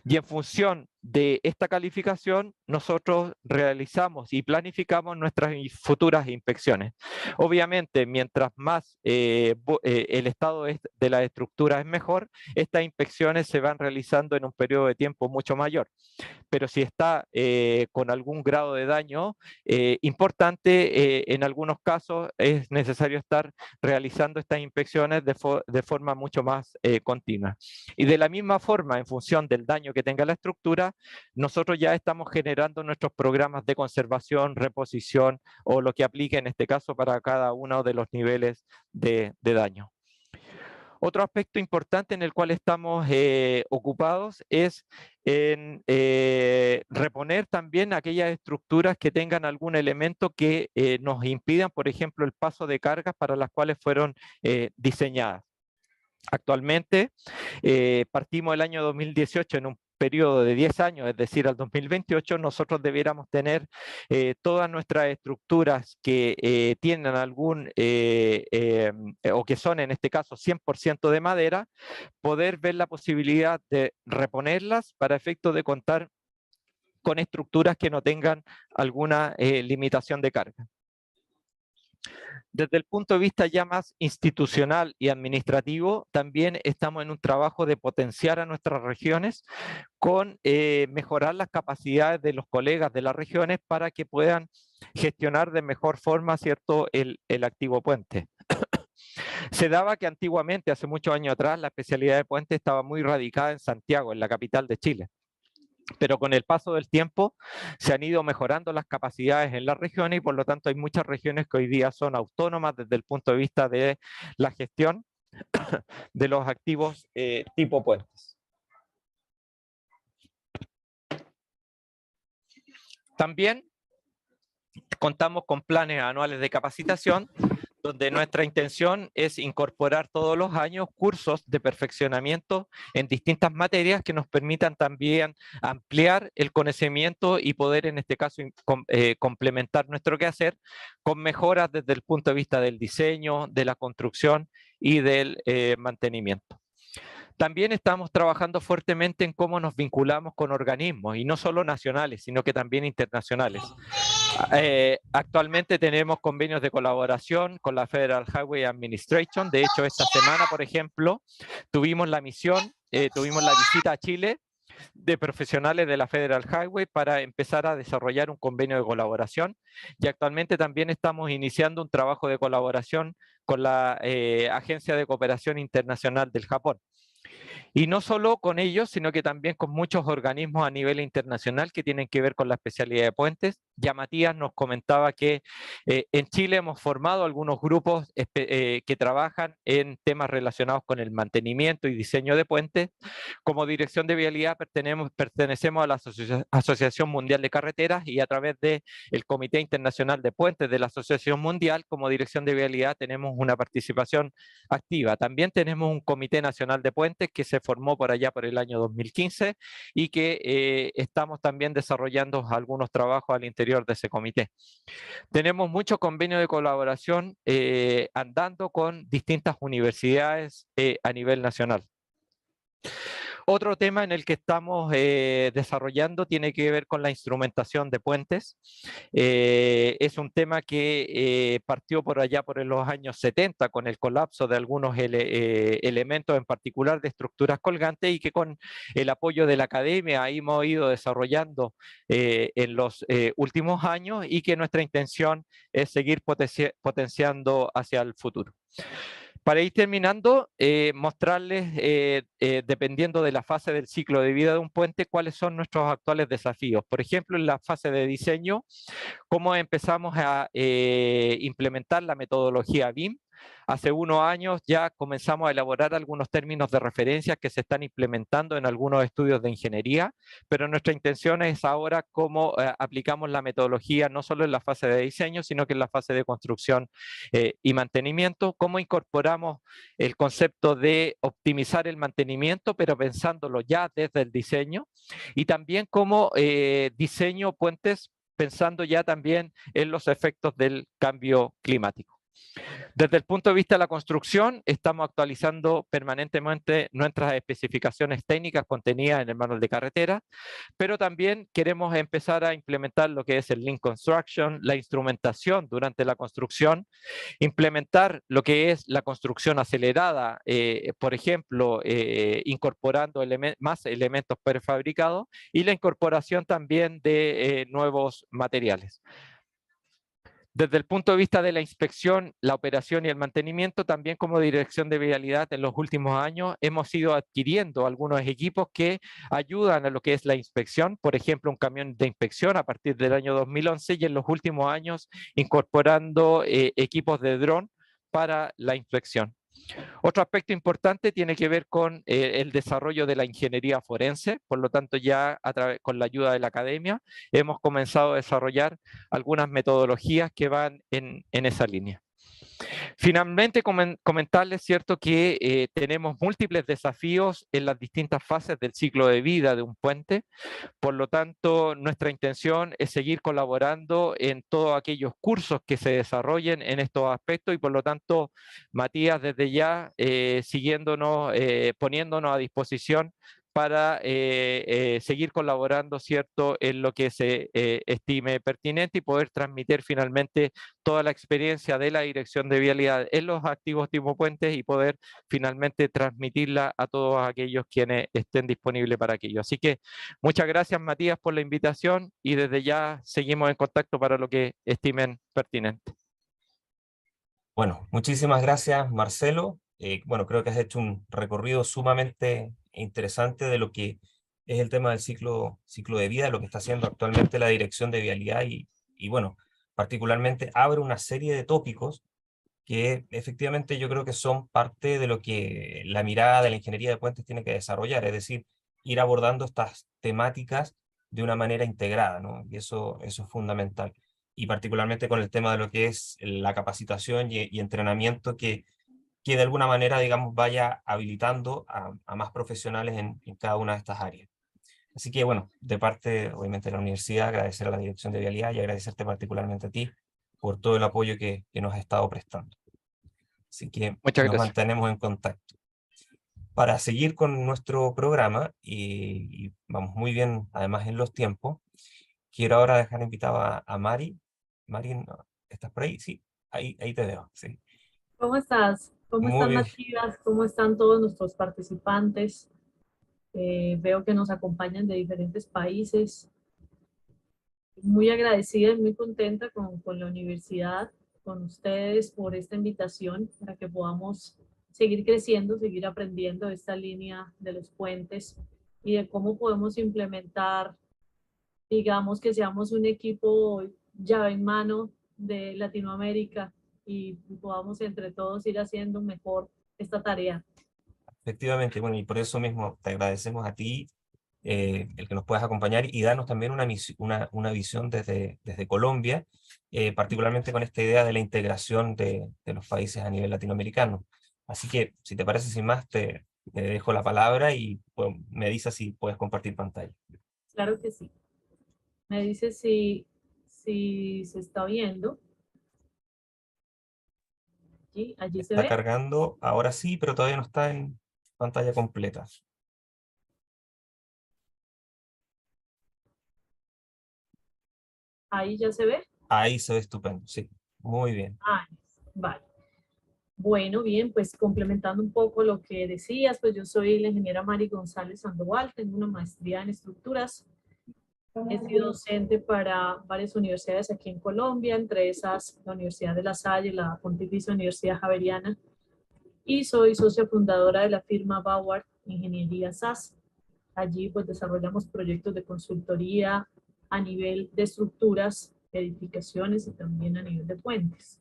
y en función de esta calificación nosotros realizamos y planificamos nuestras futuras inspecciones. Obviamente, mientras más el estado de la estructura es mejor, estas inspecciones se van realizando en un periodo de tiempo mucho mayor. Pero si está con algún grado de daño importante, en algunos casos es necesario estar realizando estas inspecciones de forma mucho más continua. Y de la misma forma, en función del daño que tenga la estructura, nosotros ya estamos generando nuestros programas de conservación, reposición o lo que aplique en este caso para cada uno de los niveles de daño. Otro aspecto importante en el cual estamos ocupados es en reponer también aquellas estructuras que tengan algún elemento que nos impidan, por ejemplo, el paso de cargas para las cuales fueron diseñadas. Actualmente partimos el año 2018 en un periodo de 10 años, es decir, al 2028, nosotros debiéramos tener todas nuestras estructuras que tienen algún, o que son en este caso 100% de madera, poder ver la posibilidad de reponerlas para efecto de contar con estructuras que no tengan alguna limitación de carga. Desde el punto de vista ya más institucional y administrativo, también estamos en un trabajo de potenciar a nuestras regiones con mejorar las capacidades de los colegas de las regiones para que puedan gestionar de mejor forma, ¿cierto?, el activo puente. Se daba que antiguamente, hace muchos años atrás, la especialidad de puente estaba muy radicada en Santiago, en la capital de Chile. Pero con el paso del tiempo se han ido mejorando las capacidades en las regiones y por lo tanto hay muchas regiones que hoy día son autónomas desde el punto de vista de la gestión de los activos tipo puentes. También contamos con planes anuales de capacitación, donde nuestra intención es incorporar todos los años cursos de perfeccionamiento en distintas materias que nos permitan también ampliar el conocimiento y poder en este caso complementar nuestro quehacer con mejoras desde el punto de vista del diseño, de la construcción y del mantenimiento. También estamos trabajando fuertemente en cómo nos vinculamos con organismos, y no solo nacionales, sino que también internacionales. Actualmente tenemos convenios de colaboración con la Federal Highway Administration. De hecho, esta semana, por ejemplo, tuvimos la visita a Chile de profesionales de la Federal Highway para empezar a desarrollar un convenio de colaboración, y actualmente también estamos iniciando un trabajo de colaboración con la Agencia de Cooperación Internacional del Japón. Y no solo con ellos, sino que también con muchos organismos a nivel internacional que tienen que ver con la especialidad de puentes. Ya Matías nos comentaba que en Chile hemos formado algunos grupos que trabajan en temas relacionados con el mantenimiento y diseño de puentes. Como Dirección de Vialidad pertenecemos a la Asociación Mundial de Carreteras, y a través del Comité Internacional de Puentes de la Asociación Mundial, como Dirección de Vialidad tenemos una participación activa. También tenemos un Comité Nacional de Puentes que se formó por allá por el año 2015 y que estamos también desarrollando algunos trabajos al interior de ese comité. Tenemos muchos convenios de colaboración andando con distintas universidades a nivel nacional. Otro tema en el que estamos desarrollando tiene que ver con la instrumentación de puentes. Es un tema que partió por allá por los años 70 con el colapso de algunos elementos, en particular de estructuras colgantes, y que con el apoyo de la academia hemos ido desarrollando en los últimos años, y que nuestra intención es seguir potenciando hacia el futuro. Para ir terminando, mostrarles, dependiendo de la fase del ciclo de vida de un puente, cuáles son nuestros actuales desafíos. Por ejemplo, en la fase de diseño, cómo empezamos a implementar la metodología BIM Hace unos años ya comenzamos a elaborar algunos términos de referencia que se están implementando en algunos estudios de ingeniería, pero nuestra intención es ahora cómo aplicamos la metodología no solo en la fase de diseño, sino que en la fase de construcción y mantenimiento, cómo incorporamos el concepto de optimizar el mantenimiento, pero pensándolo ya desde el diseño, y también cómo diseño puentes pensando ya también en los efectos del cambio climático. Desde el punto de vista de la construcción, estamos actualizando permanentemente nuestras especificaciones técnicas contenidas en el manual de carretera, pero también queremos empezar a implementar lo que es el Lean Construction, la instrumentación durante la construcción, implementar lo que es la construcción acelerada, por ejemplo, incorporando más elementos prefabricados y la incorporación también de nuevos materiales. Desde el punto de vista de la inspección, la operación y el mantenimiento, también como dirección de vialidad en los últimos años hemos ido adquiriendo algunos equipos que ayudan a lo que es la inspección, por ejemplo, un camión de inspección a partir del año 2011 y en los últimos años incorporando equipos de dron para la inspección. Otro aspecto importante tiene que ver con el desarrollo de la ingeniería forense, por lo tanto ya con la ayuda de la academia hemos comenzado a desarrollar algunas metodologías que van en esa línea. Finalmente, comentarles, ¿cierto?, que tenemos múltiples desafíos en las distintas fases del ciclo de vida de un puente. Por lo tanto, nuestra intención es seguir colaborando en todos aquellos cursos que se desarrollen en estos aspectos y por lo tanto, Matías, desde ya, siguiéndonos, poniéndonos a disposición para seguir colaborando, ¿cierto?, en lo que se estime pertinente y poder transmitir finalmente toda la experiencia de la Dirección de Vialidad en los activos tipo puentes y poder finalmente transmitirla a todos aquellos quienes estén disponibles para aquello. Así que muchas gracias, Matías, por la invitación y desde ya seguimos en contacto para lo que estimen pertinente. Bueno, muchísimas gracias, Marcelo. Bueno, creo que has hecho un recorrido sumamente interesante de lo que es el tema del ciclo de vida, lo que está haciendo actualmente la Dirección de Vialidad y bueno, particularmente abre una serie de tópicos que efectivamente yo creo que son parte de lo que la mirada de la ingeniería de puentes tiene que desarrollar, es decir, ir abordando estas temáticas de una manera integrada, ¿no? Y eso es fundamental. Y particularmente con el tema de lo que es la capacitación y entrenamiento que de alguna manera, digamos, vaya habilitando a más profesionales en cada una de estas áreas. Así que bueno, de parte obviamente de la universidad, agradecer a la Dirección de Vialidad y agradecerte particularmente a ti por todo el apoyo que nos has estado prestando. Así que Muchas nos gracias. mantenemos en contacto. Para seguir con nuestro programa, y vamos muy bien además en los tiempos, quiero ahora dejar invitado a Mari. Mari, ¿estás por ahí? Sí, ahí te veo, sí. ¿Cómo estás? ¿Cómo están, Muy Matías? ¿Cómo están todos nuestros participantes? Veo que nos acompañan de diferentes países. Muy agradecida y muy contenta con la universidad, con ustedes por esta invitación para que podamos seguir creciendo, seguir aprendiendo esta línea de los puentes y de cómo podemos implementar, digamos, que seamos un equipo llave en mano de Latinoamérica y podamos entre todos ir haciendo mejor esta tarea. efectivamente, bueno, y por eso mismo te agradecemos a ti el que nos puedas acompañar y darnos también una visión desde Colombia, particularmente con esta idea de la integración de los países a nivel latinoamericano. Así que, si te parece, sin más, te dejo la palabra y pues, me dices si puedes compartir pantalla. Claro que sí. Me dice si se está viendo. Allí se Está ve. cargando, ahora sí, pero todavía no está en pantalla completa. Ahí ya se ve. Ahí se ve estupendo, sí. Muy bien. Ah, vale. Bueno, bien, pues complementando un poco lo que decías, pues yo soy la ingeniera Mari González Sandoval, tengo una maestría en estructuras. He sido docente para varias universidades aquí en Colombia, entre esas la Universidad de La Salle, la Pontificia Universidad Javeriana, y soy socia fundadora de la firma Bauer Ingeniería SAS. Allí pues desarrollamos proyectos de consultoría a nivel de estructuras, edificaciones y también a nivel de puentes.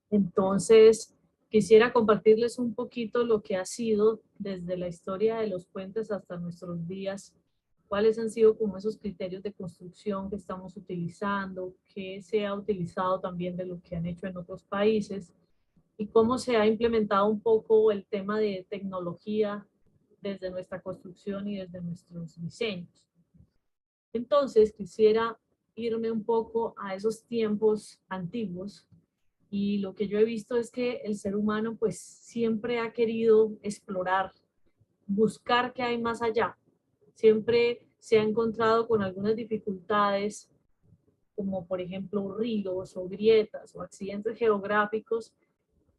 Entonces, quisiera compartirles un poquito lo que ha sido desde la historia de los puentes hasta nuestros días, cuáles han sido como esos criterios de construcción que estamos utilizando, qué se ha utilizado también de lo que han hecho en otros países y cómo se ha implementado un poco el tema de tecnología desde nuestra construcción y desde nuestros diseños. Entonces, quisiera irme un poco a esos tiempos antiguos y lo que yo he visto es que el ser humano pues siempre ha querido explorar, buscar qué hay más allá. Siempre se ha encontrado con algunas dificultades, como por ejemplo ríos o grietas o accidentes geográficos,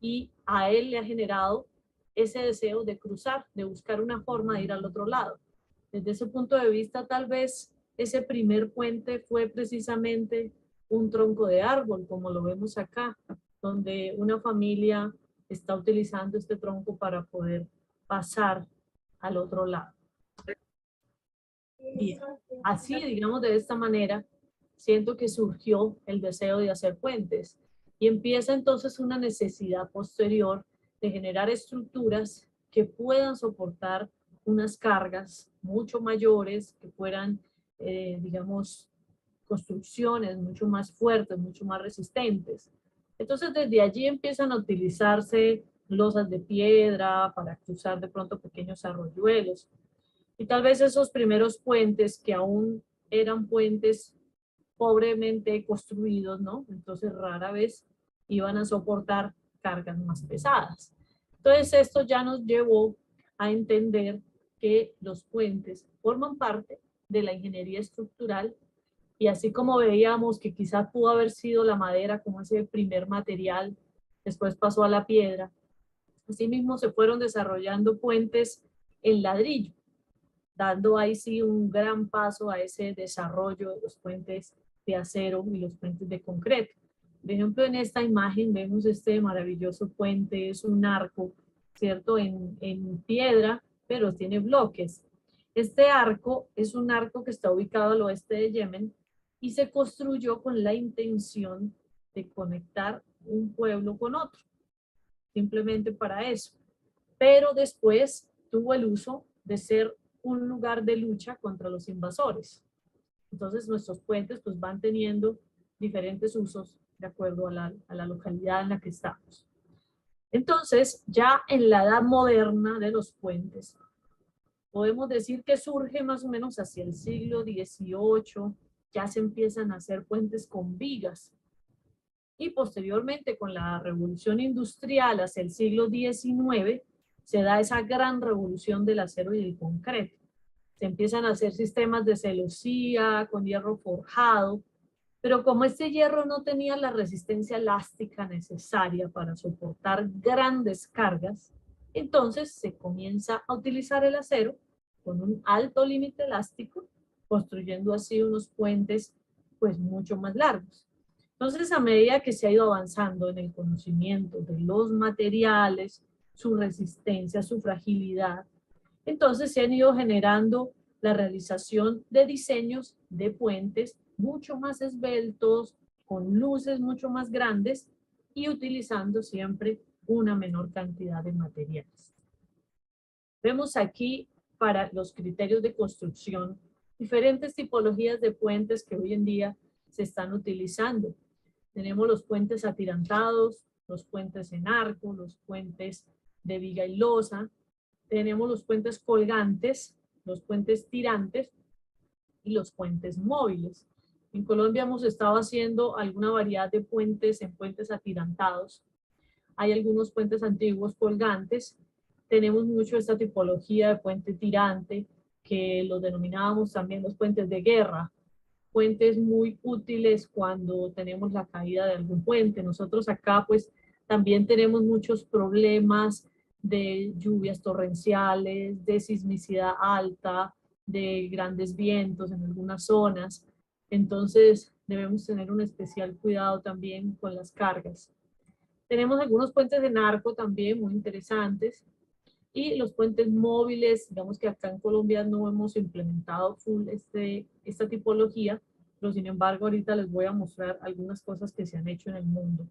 y a él le ha generado ese deseo de cruzar, de buscar una forma de ir al otro lado. Desde ese punto de vista, tal vez ese primer puente fue precisamente un tronco de árbol, como lo vemos acá, donde una familia está utilizando este tronco para poder pasar al otro lado. Bien, así, digamos, de esta manera, siento que surgió el deseo de hacer puentes y empieza entonces una necesidad posterior de generar estructuras que puedan soportar unas cargas mucho mayores, que fueran, digamos, construcciones mucho más fuertes, mucho más resistentes. Entonces, desde allí empiezan a utilizarse losas de piedra para cruzar de pronto pequeños arroyuelos. Y tal vez esos primeros puentes que aún eran puentes pobremente construidos, ¿no? Entonces rara vez iban a soportar cargas más pesadas. Entonces esto ya nos llevó a entender que los puentes forman parte de la ingeniería estructural y así como veíamos que quizás pudo haber sido la madera como ese primer material, después pasó a la piedra, asimismo se fueron desarrollando puentes en ladrillo, dando ahí sí un gran paso a ese desarrollo de los puentes de acero y los puentes de concreto. Por ejemplo, en esta imagen vemos este maravilloso puente, es un arco, ¿cierto? En piedra, pero tiene bloques. Este arco es un arco que está ubicado al oeste de Yemen y se construyó con la intención de conectar un pueblo con otro, simplemente para eso. Pero después tuvo el uso de ser un lugar de lucha contra los invasores. Entonces nuestros puentes pues van teniendo diferentes usos de acuerdo a la localidad en la que estamos. Entonces, ya en la edad moderna de los puentes, podemos decir que surge más o menos hacia el siglo XVIII, ya se empiezan a hacer puentes con vigas. Y posteriormente, con la revolución industrial hacia el siglo XIX, se da esa gran revolución del acero y el concreto. Se empiezan a hacer sistemas de celosía con hierro forjado, pero como este hierro no tenía la resistencia elástica necesaria para soportar grandes cargas, entonces se comienza a utilizar el acero con un alto límite elástico, construyendo así unos puentes pues mucho más largos. Entonces, a medida que se ha ido avanzando en el conocimiento de los materiales, su resistencia, su fragilidad, entonces se han ido generando la realización de diseños de puentes mucho más esbeltos, con luces mucho más grandes y utilizando siempre una menor cantidad de materiales. Vemos aquí para los criterios de construcción diferentes tipologías de puentes que hoy en día se están utilizando. Tenemos los puentes atirantados, los puentes en arco, los puentes de viga y losa, tenemos los puentes colgantes, los puentes tirantes y los puentes móviles. En Colombia hemos estado haciendo alguna variedad de puentes en puentes atirantados. Hay algunos puentes antiguos colgantes. Tenemos mucho esta tipología de puente tirante, que los denominábamos también los puentes de guerra. Puentes muy útiles cuando tenemos la caída de algún puente. Nosotros acá pues también tenemos muchos problemas de lluvias torrenciales, de sismicidad alta, de grandes vientos en algunas zonas. Entonces debemos tener un especial cuidado también con las cargas. Tenemos algunos puentes en arco también muy interesantes y los puentes móviles, digamos que acá en Colombia no hemos implementado full esta tipología, pero sin embargo ahorita les voy a mostrar algunas cosas que se han hecho en el mundo.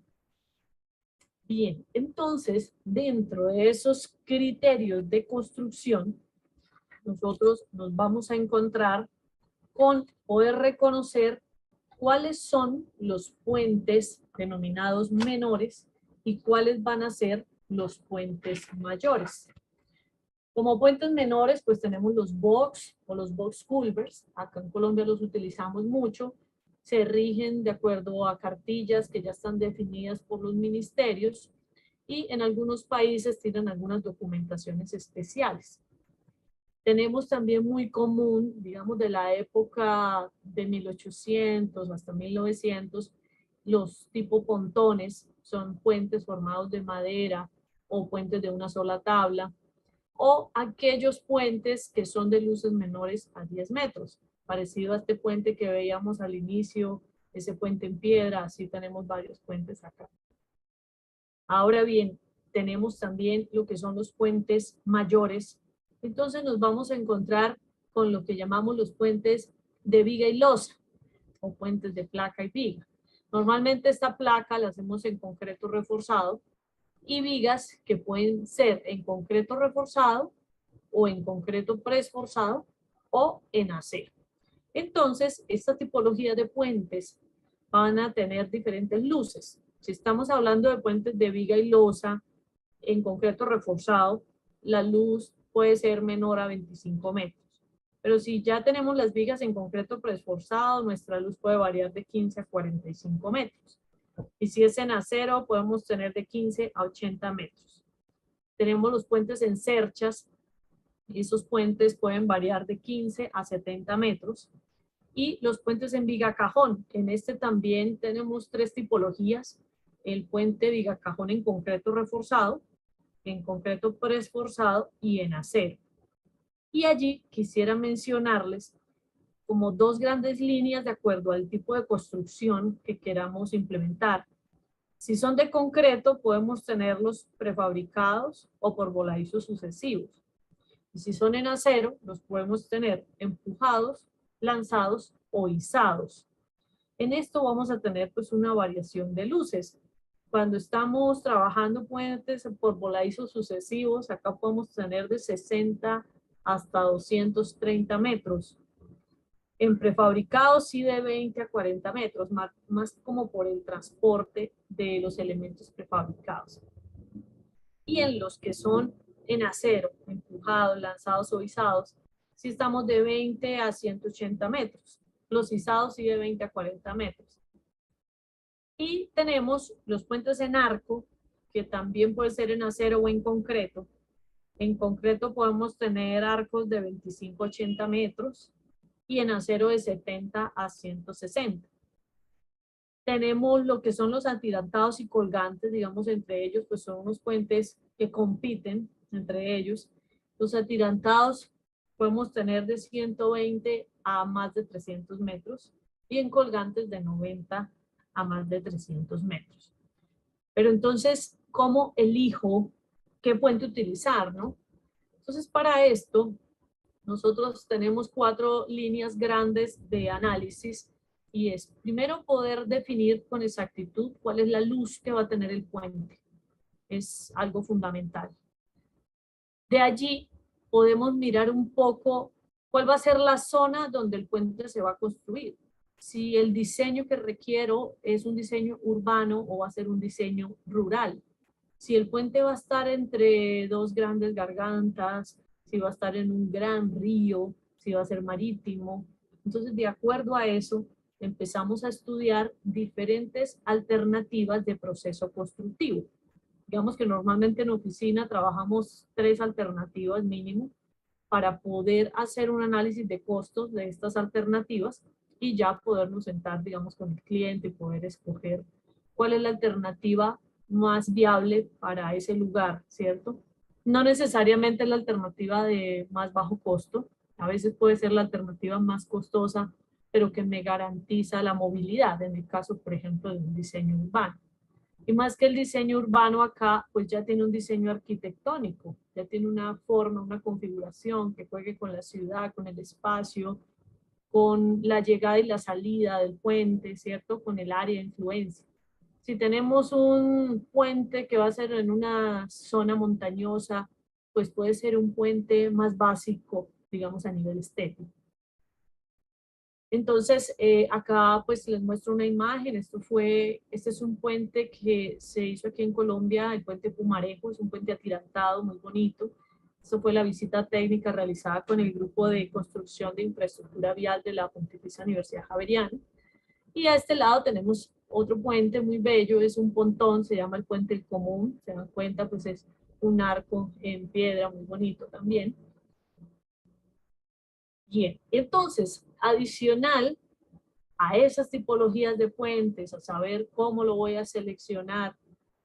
Bien, entonces, dentro de esos criterios de construcción, nosotros nos vamos a encontrar con poder reconocer cuáles son los puentes denominados menores y cuáles van a ser los puentes mayores. Como puentes menores, pues tenemos los box o los box culverts. Acá en Colombia los utilizamos mucho. Se rigen de acuerdo a cartillas que ya están definidas por los ministerios y en algunos países tienen algunas documentaciones especiales. Tenemos también muy común, digamos, de la época de 1800 hasta 1900, los tipo pontones, son puentes formados de madera o puentes de una sola tabla, o aquellos puentes que son de luces menores a 10 metros, parecido a este puente que veíamos al inicio, ese puente en piedra, así tenemos varios puentes acá. Ahora bien, tenemos también lo que son los puentes mayores. Entonces nos vamos a encontrar con lo que llamamos los puentes de viga y losa, o puentes de placa y viga. Normalmente esta placa la hacemos en concreto reforzado y vigas que pueden ser en concreto reforzado o en concreto preesforzado o en acero. Entonces, esta tipología de puentes van a tener diferentes luces. Si estamos hablando de puentes de viga y losa, en concreto reforzado, la luz puede ser menor a 25 metros. Pero si ya tenemos las vigas en concreto preesforzado, nuestra luz puede variar de 15 a 45 metros. Y si es en acero, podemos tener de 15 a 80 metros. Tenemos los puentes en cerchas. Esos puentes pueden variar de 15 a 70 metros. Y los puentes en vigacajón. En este también tenemos tres tipologías. El puente vigacajón en concreto reforzado, en concreto preesforzado y en acero. Y allí quisiera mencionarles como dos grandes líneas de acuerdo al tipo de construcción que queramos implementar. Si son de concreto, podemos tenerlos prefabricados o por voladizos sucesivos. Y si son en acero, los podemos tener empujados, lanzados o izados. En esto vamos a tener pues una variación de luces. Cuando estamos trabajando puentes por voladizos sucesivos, acá podemos tener de 60 hasta 230 metros. En prefabricados sí de 20 a 40 metros, más como por el transporte de los elementos prefabricados. Y en los que son en acero, empujados, lanzados o izados, sí estamos de 20 a 180 metros. Los izados sí de 20 a 40 metros. Y tenemos los puentes en arco, que también puede ser en acero o en concreto. En concreto podemos tener arcos de 25 a 80 metros y en acero de 70 a 160. Tenemos lo que son los atirantados y colgantes, digamos, entre ellos, pues son unos puentes que compiten entre ellos. Los atirantados podemos tener de 120 a más de 300 metros y en colgantes de 90 a más de 300 metros. Pero entonces, ¿cómo elijo qué puente utilizar, no? Entonces, para esto, nosotros tenemos 4 líneas grandes de análisis y es primero poder definir con exactitud cuál es la luz que va a tener el puente. Es algo fundamental. De allí podemos mirar un poco cuál va a ser la zona donde el puente se va a construir. Si el diseño que requiero es un diseño urbano o va a ser un diseño rural. Si el puente va a estar entre dos grandes gargantas, si va a estar en un gran río, si va a ser marítimo. Entonces, de acuerdo a eso, empezamos a estudiar diferentes alternativas de proceso constructivo. Digamos que normalmente en oficina trabajamos 3 alternativas mínimo para poder hacer un análisis de costos de estas alternativas y ya podernos sentar, digamos, con el cliente y poder escoger cuál es la alternativa más viable para ese lugar, ¿cierto? No necesariamente la alternativa de más bajo costo, a veces puede ser la alternativa más costosa, pero que me garantiza la movilidad, en el caso, por ejemplo, de un diseño urbano. Y más que el diseño urbano acá, pues ya tiene un diseño arquitectónico, ya tiene una forma, una configuración que juegue con la ciudad, con el espacio, con la llegada y la salida del puente, ¿cierto? Con el área de influencia. Si tenemos un puente que va a ser en una zona montañosa, pues puede ser un puente más básico, digamos a nivel estético. Entonces, acá pues les muestro una imagen. Este es un puente que se hizo aquí en Colombia, el puente Pumarejo, es un puente atirantado, muy bonito. Esto fue la visita técnica realizada con el grupo de construcción de infraestructura vial de la Pontificia Universidad Javeriana. Y a este lado tenemos otro puente muy bello, es un pontón, se llama el Puente El Común, se dan cuenta, pues es un arco en piedra muy bonito también. Bien, entonces, adicional a esas tipologías de puentes, a saber cómo lo voy a seleccionar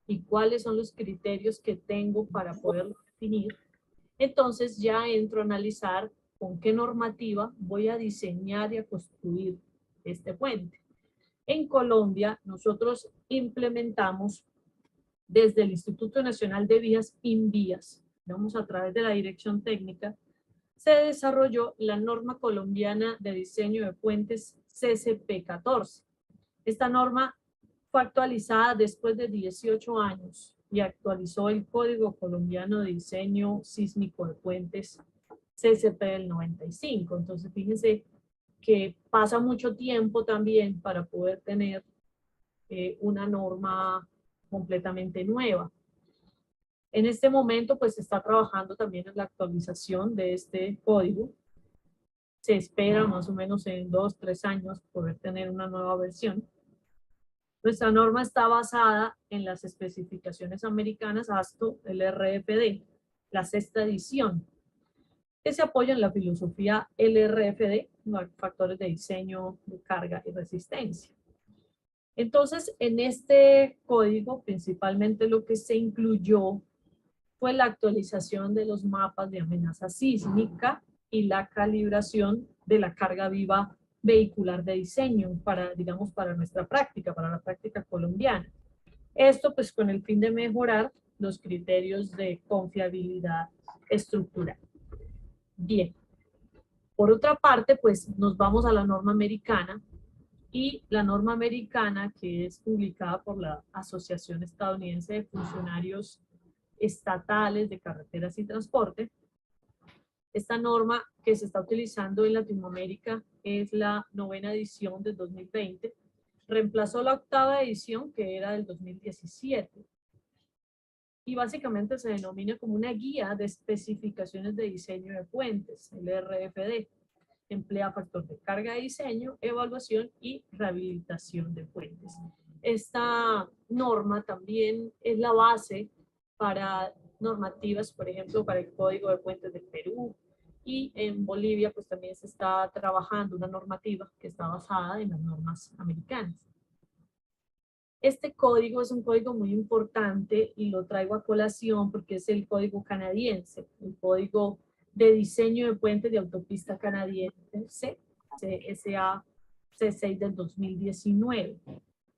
y cuáles son los criterios que tengo para poderlo definir, entonces ya entro a analizar con qué normativa voy a diseñar y a construir este puente. En Colombia, nosotros implementamos desde el Instituto Nacional de Vías, INVÍAS, vamos a través de la Dirección Técnica, se desarrolló la norma colombiana de diseño de puentes CCP14. Esta norma fue actualizada después de 18 años y actualizó el Código Colombiano de Diseño Sísmico de Puentes CCP del 95. Entonces, fíjense que pasa mucho tiempo también para poder tener una norma completamente nueva. En este momento, pues se está trabajando también en la actualización de este código. Se espera más o menos en 2 o 3 años poder tener una nueva versión. Nuestra norma está basada en las especificaciones americanas ASTO, el RFD, la 6ª edición, que se apoya en la filosofía LRFD, factores de diseño, de carga y resistencia. Entonces, en este código, principalmente lo que se incluyó fue la actualización de los mapas de amenaza sísmica y la calibración de la carga viva vehicular de diseño para, digamos, para nuestra práctica, para la práctica colombiana. Esto pues con el fin de mejorar los criterios de confiabilidad estructural. Bien. Por otra parte, pues nos vamos a la norma americana, y la norma americana, que es publicada por la Asociación Estadounidense de Funcionarios Estatales de Carreteras y Transporte. Esta norma que se está utilizando en Latinoamérica es la 9ª edición del 2020. Reemplazó la 8ª edición, que era del 2017. Y básicamente se denomina como una guía de especificaciones de diseño de puentes, el RFD. Emplea factor de carga de diseño, evaluación y rehabilitación de puentes. Esta norma también es la base para normativas, por ejemplo, para el Código de Puentes de Perú, y en Bolivia pues también se está trabajando una normativa que está basada en las normas americanas. Este código es un código muy importante y lo traigo a colación porque es el código canadiense, el código de diseño de puentes de autopista canadiense, CSA C6 del 2019.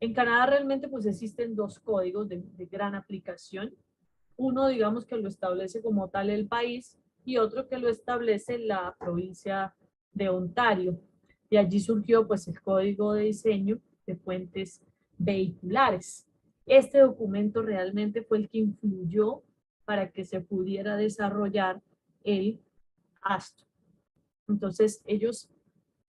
En Canadá realmente pues existen 2 códigos de gran aplicación. Uno, digamos, que lo establece como tal el país, y otro que lo establece la provincia de Ontario. Y allí surgió pues el Código de Diseño de Puentes Vehiculares. Este documento realmente fue el que influyó para que se pudiera desarrollar el ASTO. Entonces, ellos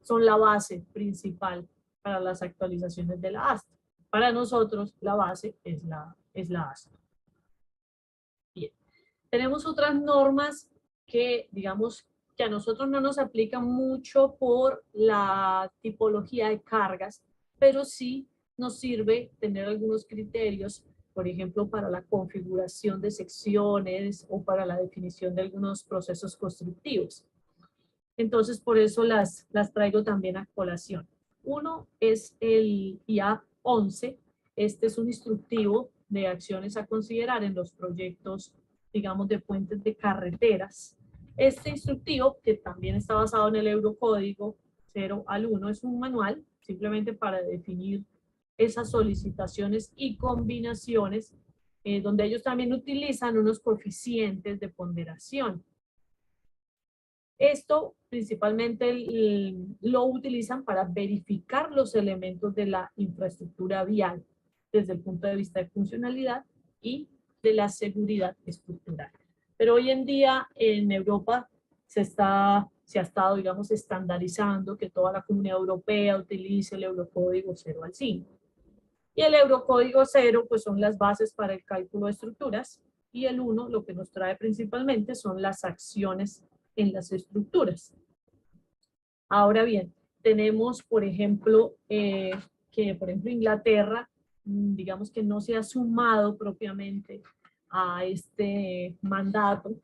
son la base principal para las actualizaciones de la ASTO. Para nosotros, la base es la ASTO. Bien. Tenemos otras normas que, digamos, que a nosotros no nos aplican mucho por la tipología de cargas, pero sí nos sirve tener algunos criterios, por ejemplo, para la configuración de secciones o para la definición de algunos procesos constructivos. Entonces, por eso las traigo también a colación. Uno es el IA 11. Este es un instructivo de acciones a considerar en los proyectos, digamos, de puentes de carreteras. Este instructivo, que también está basado en el Eurocódigo 0 al 1, es un manual simplemente para definir esas solicitaciones y combinaciones, donde ellos también utilizan unos coeficientes de ponderación. Esto principalmente lo utilizan para verificar los elementos de la infraestructura vial. desde el punto de vista de funcionalidad y de la seguridad estructural. Pero hoy en día en Europa se ha estado, digamos, estandarizando que toda la Comunidad Europea utilice el Eurocódigo 0 al 5. Y el Eurocódigo 0, pues son las bases para el cálculo de estructuras, y el 1 lo que nos trae principalmente son las acciones en las estructuras. Ahora bien, tenemos, por ejemplo, Inglaterra, digamos que no se ha sumado propiamente a este mandato,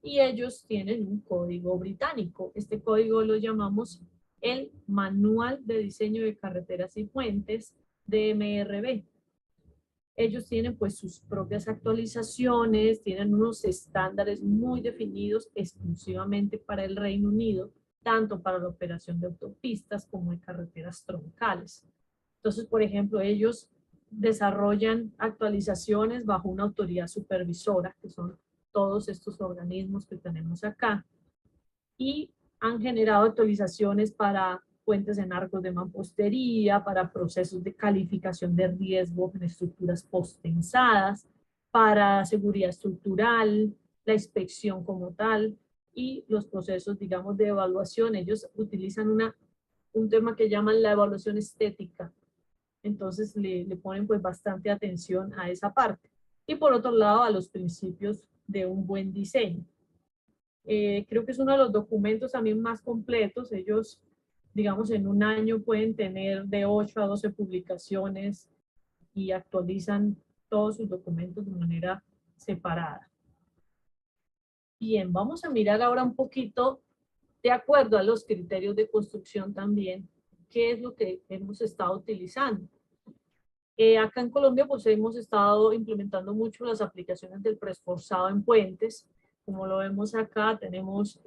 y ellos tienen un código británico. Este código lo llamamos el Manual de Diseño de Carreteras y Puentes, DMRB. Ellos tienen pues sus propias actualizaciones, tienen unos estándares muy definidos exclusivamente para el Reino Unido, tanto para la operación de autopistas como de carreteras troncales. Entonces, por ejemplo, ellos desarrollan actualizaciones bajo una autoridad supervisora, que son todos estos organismos que tenemos acá, y han generado actualizaciones para puentes en arcos de mampostería, para procesos de calificación de riesgo en estructuras postensadas, para seguridad estructural, la inspección como tal, y los procesos, digamos, de evaluación. Ellos utilizan un tema que llaman la evaluación estética. Entonces le ponen pues bastante atención a esa parte. Y por otro lado, a los principios de un buen diseño. Creo que es uno de los documentos también más completos. Ellos, digamos, en un año pueden tener de 8 a 12 publicaciones y actualizan todos sus documentos de manera separada. Bien, vamos a mirar ahora un poquito, de acuerdo a los criterios de construcción también, qué es lo que hemos estado utilizando. Acá en Colombia pues hemos estado implementando mucho las aplicaciones del preesforzado en puentes. Como lo vemos acá, tenemos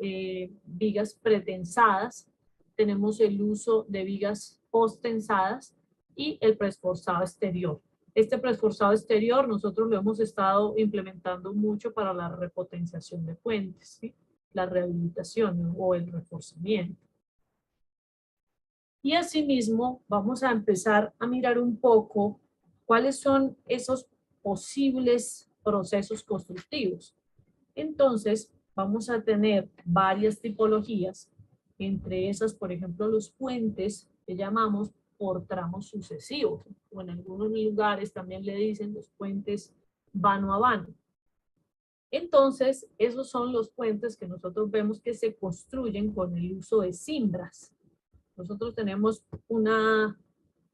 vigas pretensadas, tenemos el uso de vigas postensadas y el preesforzado exterior. Este preesforzado exterior nosotros lo hemos estado implementando mucho para la repotenciación de puentes, ¿sí? La rehabilitación o el reforzamiento. Y asimismo vamos a empezar a mirar un poco cuáles son esos posibles procesos constructivos. Entonces vamos a tener varias tipologías, entre esas, por ejemplo, los puentes que llamamos por tramos sucesivos, o en algunos lugares también le dicen los puentes vano a vano. Entonces, esos son los puentes que nosotros vemos que se construyen con el uso de cimbras. Nosotros tenemos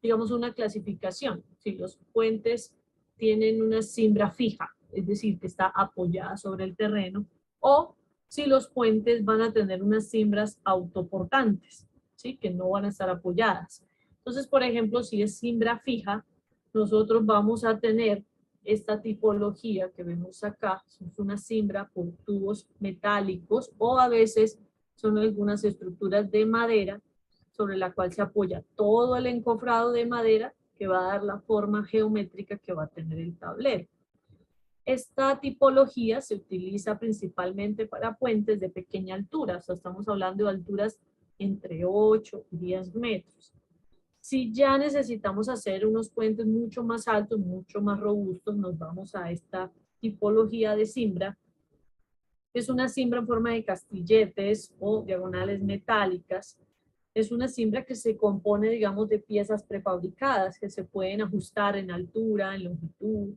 digamos, una clasificación. Si los puentes tienen una cimbra fija, es decir, que está apoyada sobre el terreno, o si los puentes van a tener unas cimbras autoportantes, ¿sí? Que no van a estar apoyadas. Entonces, por ejemplo, si es cimbra fija, nosotros vamos a tener esta tipología que vemos acá, es una cimbra por tubos metálicos, o a veces son algunas estructuras de madera sobre la cual se apoya todo el encofrado de madera que va a dar la forma geométrica que va a tener el tablero. Esta tipología se utiliza principalmente para puentes de pequeña altura, o sea, estamos hablando de alturas entre 8 y 10 metros. Si ya necesitamos hacer unos puentes mucho más altos, mucho más robustos, nos vamos a esta tipología de cimbra. Es una cimbra en forma de castilletes o diagonales metálicas. Es una cimbra que se compone, digamos, de piezas prefabricadas que se pueden ajustar en altura, en longitud.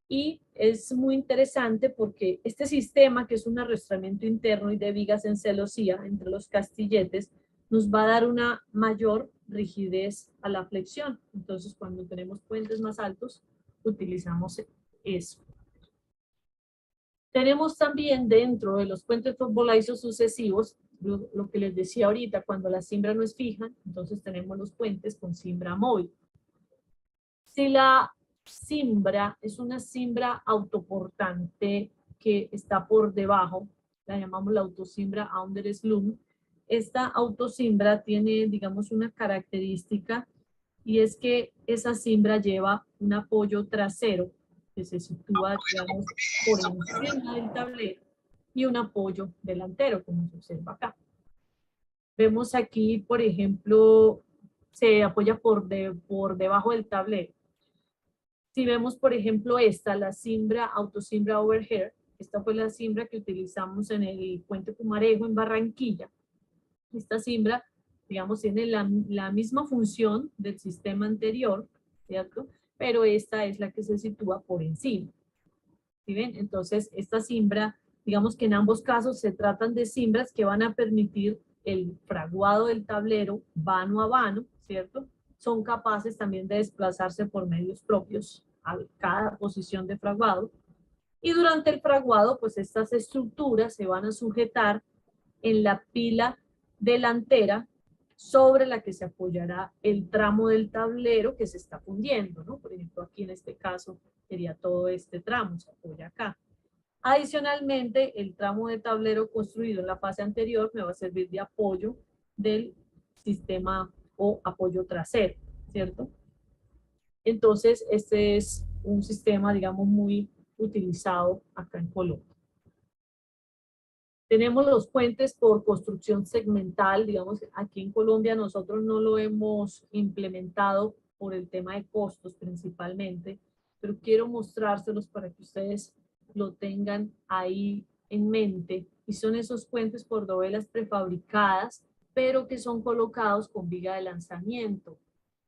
Y es muy interesante porque este sistema, que es un arrastramiento interno y de vigas en celosía entre los castilletes, nos va a dar una mayor rigidez a la flexión. Entonces, cuando tenemos puentes más altos, utilizamos eso. Tenemos también dentro de los puentes futbolizos sucesivos, lo que les decía ahorita, cuando la cimbra no es fija, entonces tenemos los puentes con cimbra móvil. Si la cimbra es una cimbra autoportante que está por debajo, la llamamos la autocimbra underslung. Esta autocimbra tiene, digamos, una característica, y es que esa cimbra lleva un apoyo trasero que se sitúa, digamos, por encima del tablero, y un apoyo delantero, como se observa acá. Vemos aquí, por ejemplo, se apoya por debajo del tablero. Si vemos, por ejemplo, esta, la cimbra, autocimbra overhead, esta fue la cimbra que utilizamos en el puente Pumarejo en Barranquilla. Esta cimbra, digamos, tiene la misma función del sistema anterior, ¿cierto? Pero esta es la que se sitúa por encima. ¿Sí ven? Entonces, esta cimbra, digamos que en ambos casos se tratan de cimbras que van a permitir el fraguado del tablero vano a vano, ¿cierto? Son capaces también de desplazarse por medios propios a cada posición de fraguado. Y durante el fraguado, pues estas estructuras se van a sujetar en la pila delantera sobre la que se apoyará el tramo del tablero que se está fundiendo, ¿no? Por ejemplo, aquí en este caso sería todo este tramo, se apoya acá. Adicionalmente, el tramo de tablero construido en la fase anterior me va a servir de apoyo del sistema o apoyo trasero, ¿cierto? Entonces, este es un sistema, digamos, muy utilizado acá en Colombia. Tenemos los puentes por construcción segmental, digamos, aquí en Colombia nosotros no lo hemos implementado por el tema de costos principalmente, pero quiero mostrárselos para que ustedes lo tengan ahí en mente. Y son esos puentes por dovelas prefabricadas, pero que son colocados con viga de lanzamiento.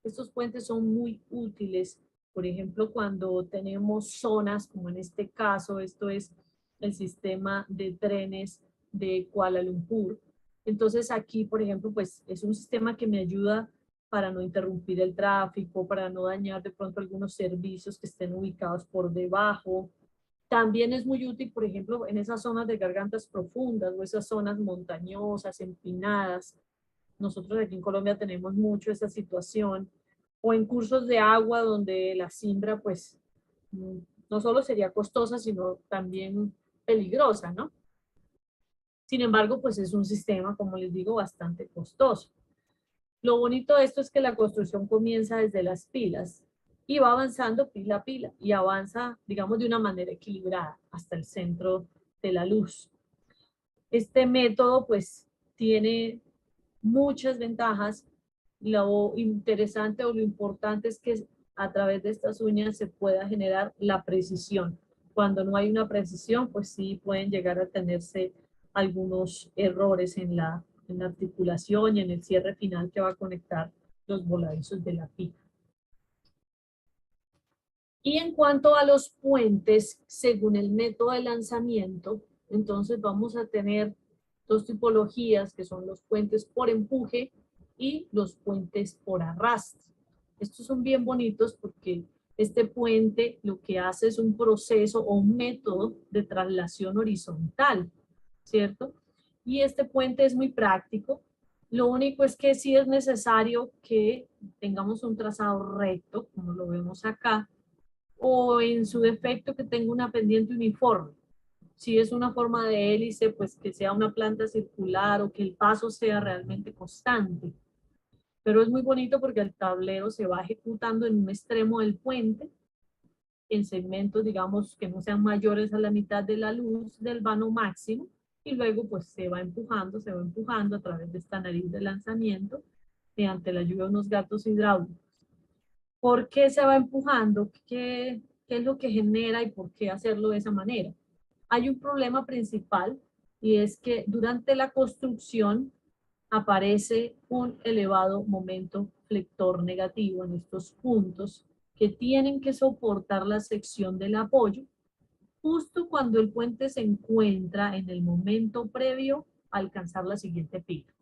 Estos puentes son muy útiles, por ejemplo, cuando tenemos zonas, como en este caso, esto es el sistema de trenes de Kuala Lumpur. Entonces aquí, por ejemplo, pues es un sistema que me ayuda para no interrumpir el tráfico, para no dañar de pronto algunos servicios que estén ubicados por debajo. También es muy útil, por ejemplo, en esas zonas de gargantas profundas o esas zonas montañosas, empinadas. Nosotros aquí en Colombia tenemos mucho esa situación. O en cursos de agua donde la cimbra, pues, no solo sería costosa, sino también peligrosa, ¿no? Sin embargo, pues es un sistema, como les digo, bastante costoso. Lo bonito de esto es que la construcción comienza desde las pilas y va avanzando pila a pila y avanza, digamos, de una manera equilibrada hasta el centro de la luz. Este método, pues, tiene muchas ventajas. Lo interesante o lo importante es que a través de estas uñas se pueda generar la precisión. Cuando no hay una precisión, pues sí pueden llegar a tenerse algunos errores en la articulación y en el cierre final que va a conectar los voladizos de la pila. Y en cuanto a los puentes, según el método de lanzamiento, entonces vamos a tener dos tipologías que son los puentes por empuje y los puentes por arrastre. Estos son bien bonitos porque este puente lo que hace es un proceso o un método de traslación horizontal, ¿cierto? Y este puente es muy práctico. Lo único es que sí es necesario que tengamos un trazado recto, como lo vemos acá, o en su defecto que tenga una pendiente uniforme. Si es una forma de hélice, pues que sea una planta circular o que el paso sea realmente constante. Pero es muy bonito porque el tablero se va ejecutando en un extremo del puente, en segmentos, digamos, que no sean mayores a la mitad de la luz del vano máximo, y luego pues se va empujando a través de esta nariz de lanzamiento mediante la ayuda de unos gatos hidráulicos. ¿Por qué se va empujando? ¿Qué es lo que genera y por qué hacerlo de esa manera? Hay un problema principal y es que durante la construcción aparece un elevado momento flector negativo en estos puntos que tienen que soportar la sección del apoyo justo cuando el puente se encuentra en el momento previo a alcanzar la siguiente pila.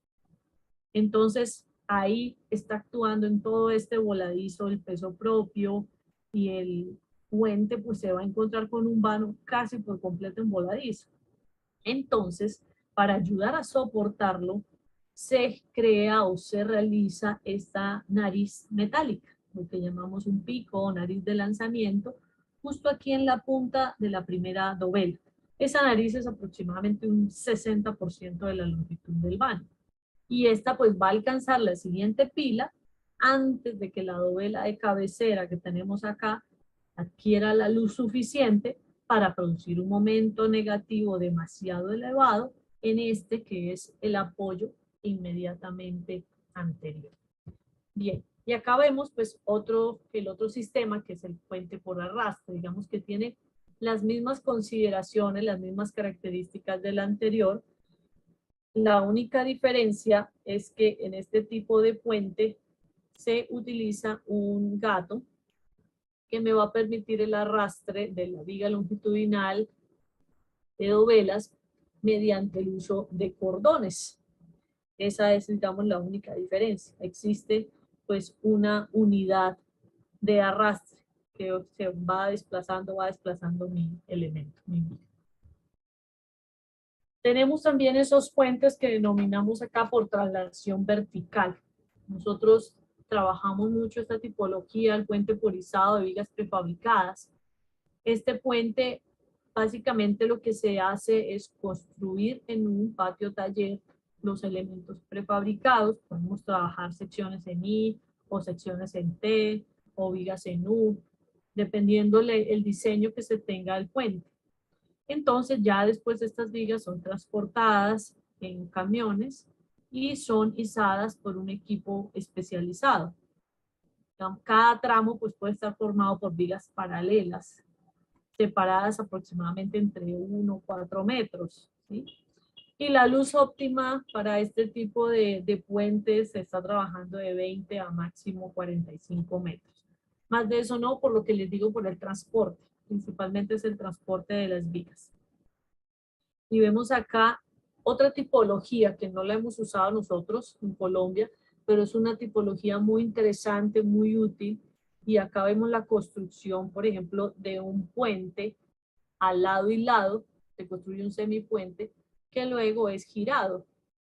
Entonces, ahí está actuando en todo este voladizo el peso propio y el puente pues se va a encontrar con un vano casi por completo en voladizo. Entonces, para ayudar a soportarlo, se crea o se realiza esta nariz metálica, lo que llamamos un pico o nariz de lanzamiento, justo aquí en la punta de la primera dovela. Esa nariz es aproximadamente un 60% de la longitud del vano. Y esta pues va a alcanzar la siguiente pila antes de que la dovela de cabecera que tenemos acá adquiera la luz suficiente para producir un momento negativo demasiado elevado en este que es el apoyo inmediatamente anterior. Bien, Y acá vemos pues el otro sistema, que es el puente por arrastre, digamos que tiene las mismas consideraciones, las mismas características del anterior. La única diferencia es que en este tipo de puente se utiliza un gato que me va a permitir el arrastre de la viga longitudinal de dovelas mediante el uso de cordones. Esa es, digamos, la única diferencia. Existe pues una unidad de arrastre que se va desplazando mi elemento, mi viga. Tenemos también esos puentes que denominamos acá por traslación vertical. Nosotros trabajamos mucho esta tipología, el puente por izado de vigas prefabricadas. Este puente, básicamente lo que se hace es construir en un patio taller los elementos prefabricados. Podemos trabajar secciones en I o secciones en T o vigas en U, dependiendo el diseño que se tenga del puente. Entonces ya después estas vigas son transportadas en camiones y son izadas por un equipo especializado. Cada tramo pues, puede estar formado por vigas paralelas, separadas aproximadamente entre 1 o 4 metros. ¿Sí? Y la luz óptima para este tipo de puentes se está trabajando de 20 a máximo 45 metros. Más de eso no, por lo que les digo, por el transporte. Principalmente es el transporte de las vigas. Y vemos acá otra tipología que no la hemos usado nosotros en Colombia, pero es una tipología muy interesante, muy útil. Y acá vemos la construcción, por ejemplo, de un puente al lado y lado, se construye un semipuente que luego es girado.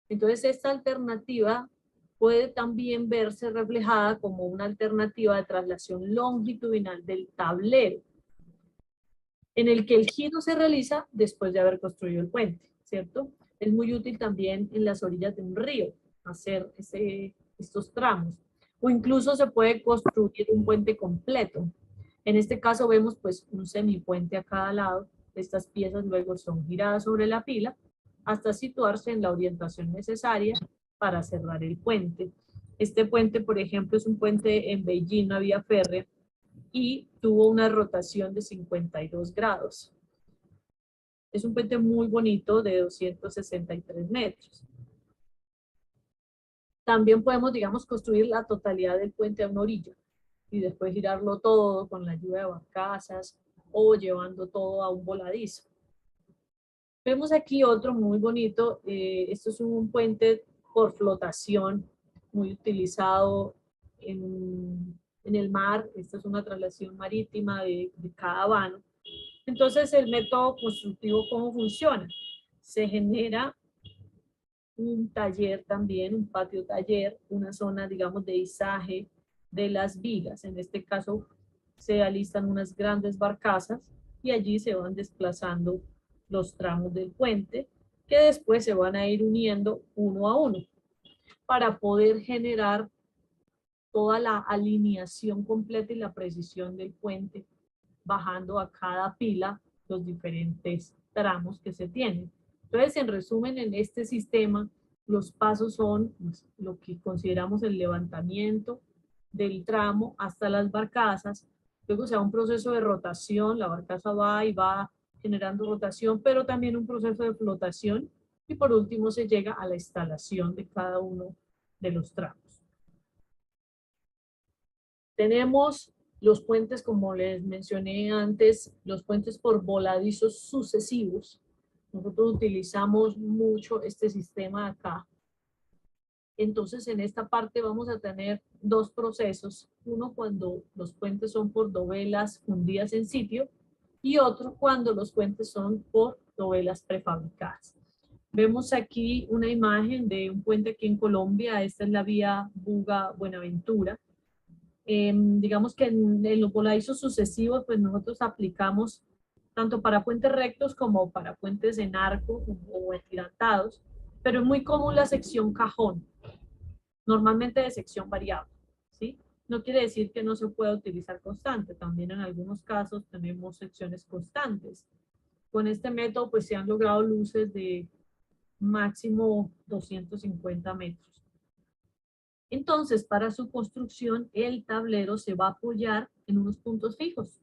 Entonces esta alternativa puede también verse reflejada como una alternativa de traslación longitudinal del tablero, en el que el giro se realiza después de haber construido el puente, ¿cierto? Es muy útil también en las orillas de un río hacer estos tramos. O incluso se puede construir un puente completo. En este caso vemos pues un semipuente a cada lado. Estas piezas luego son giradas sobre la pila hasta situarse en la orientación necesaria para cerrar el puente. Este puente, por ejemplo, es un puente en Beijing, una vía férrea, y tuvo una rotación de 52 grados. Es un puente muy bonito de 263 metros. También podemos, digamos, construir la totalidad del puente a una orilla y después girarlo todo con la ayuda de barcazas o llevando todo a un voladizo. Vemos aquí otro muy bonito. Esto es un puente por flotación muy utilizado en el mar. Esta es una traslación marítima de cada vano. Entonces, el método constructivo, ¿cómo funciona? Se genera un taller también, un patio taller, una zona, digamos, de izaje de las vigas. En este caso, se alistan unas grandes barcazas y allí se van desplazando los tramos del puente, que después se van a ir uniendo uno a uno para poder generar toda la alineación completa y la precisión del puente, bajando a cada pila los diferentes tramos que se tienen. Entonces, en resumen, en este sistema, los pasos son pues, lo que consideramos el levantamiento del tramo hasta las barcazas. Luego se da un proceso de rotación, la barcaza va y va generando rotación, pero también un proceso de flotación. Y por último se llega a la instalación de cada uno de los tramos. Tenemos los puentes, como les mencioné antes, los puentes por voladizos sucesivos. Nosotros utilizamos mucho este sistema acá. Entonces, en esta parte vamos a tener dos procesos. Uno cuando los puentes son por dovelas fundidas en sitio y otro cuando los puentes son por dovelas prefabricadas. Vemos aquí una imagen de un puente aquí en Colombia. Esta es la vía Buga-Buenaventura. Digamos que en los voladizos sucesivos, pues nosotros aplicamos tanto para puentes rectos como para puentes en arco o atirantados, pero es muy común la sección cajón, normalmente de sección variable, ¿sí? No quiere decir que no se pueda utilizar constante, también en algunos casos tenemos secciones constantes. Con este método, pues se han logrado luces de máximo 250 metros. Entonces, para su construcción, el tablero se va a apoyar en unos puntos fijos.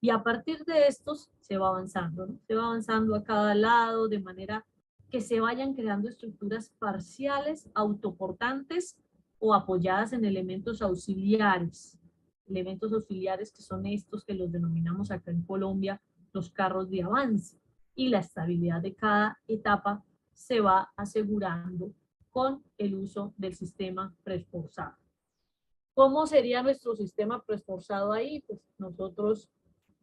Y a partir de estos se va avanzando, ¿no? Se va avanzando a cada lado de manera que se vayan creando estructuras parciales, autoportantes o apoyadas en elementos auxiliares. Elementos auxiliares que son estos que los denominamos acá en Colombia los carros de avance. Y la estabilidad de cada etapa se va asegurando con el uso del sistema preesforzado. ¿Cómo sería nuestro sistema preesforzado ahí? Pues nosotros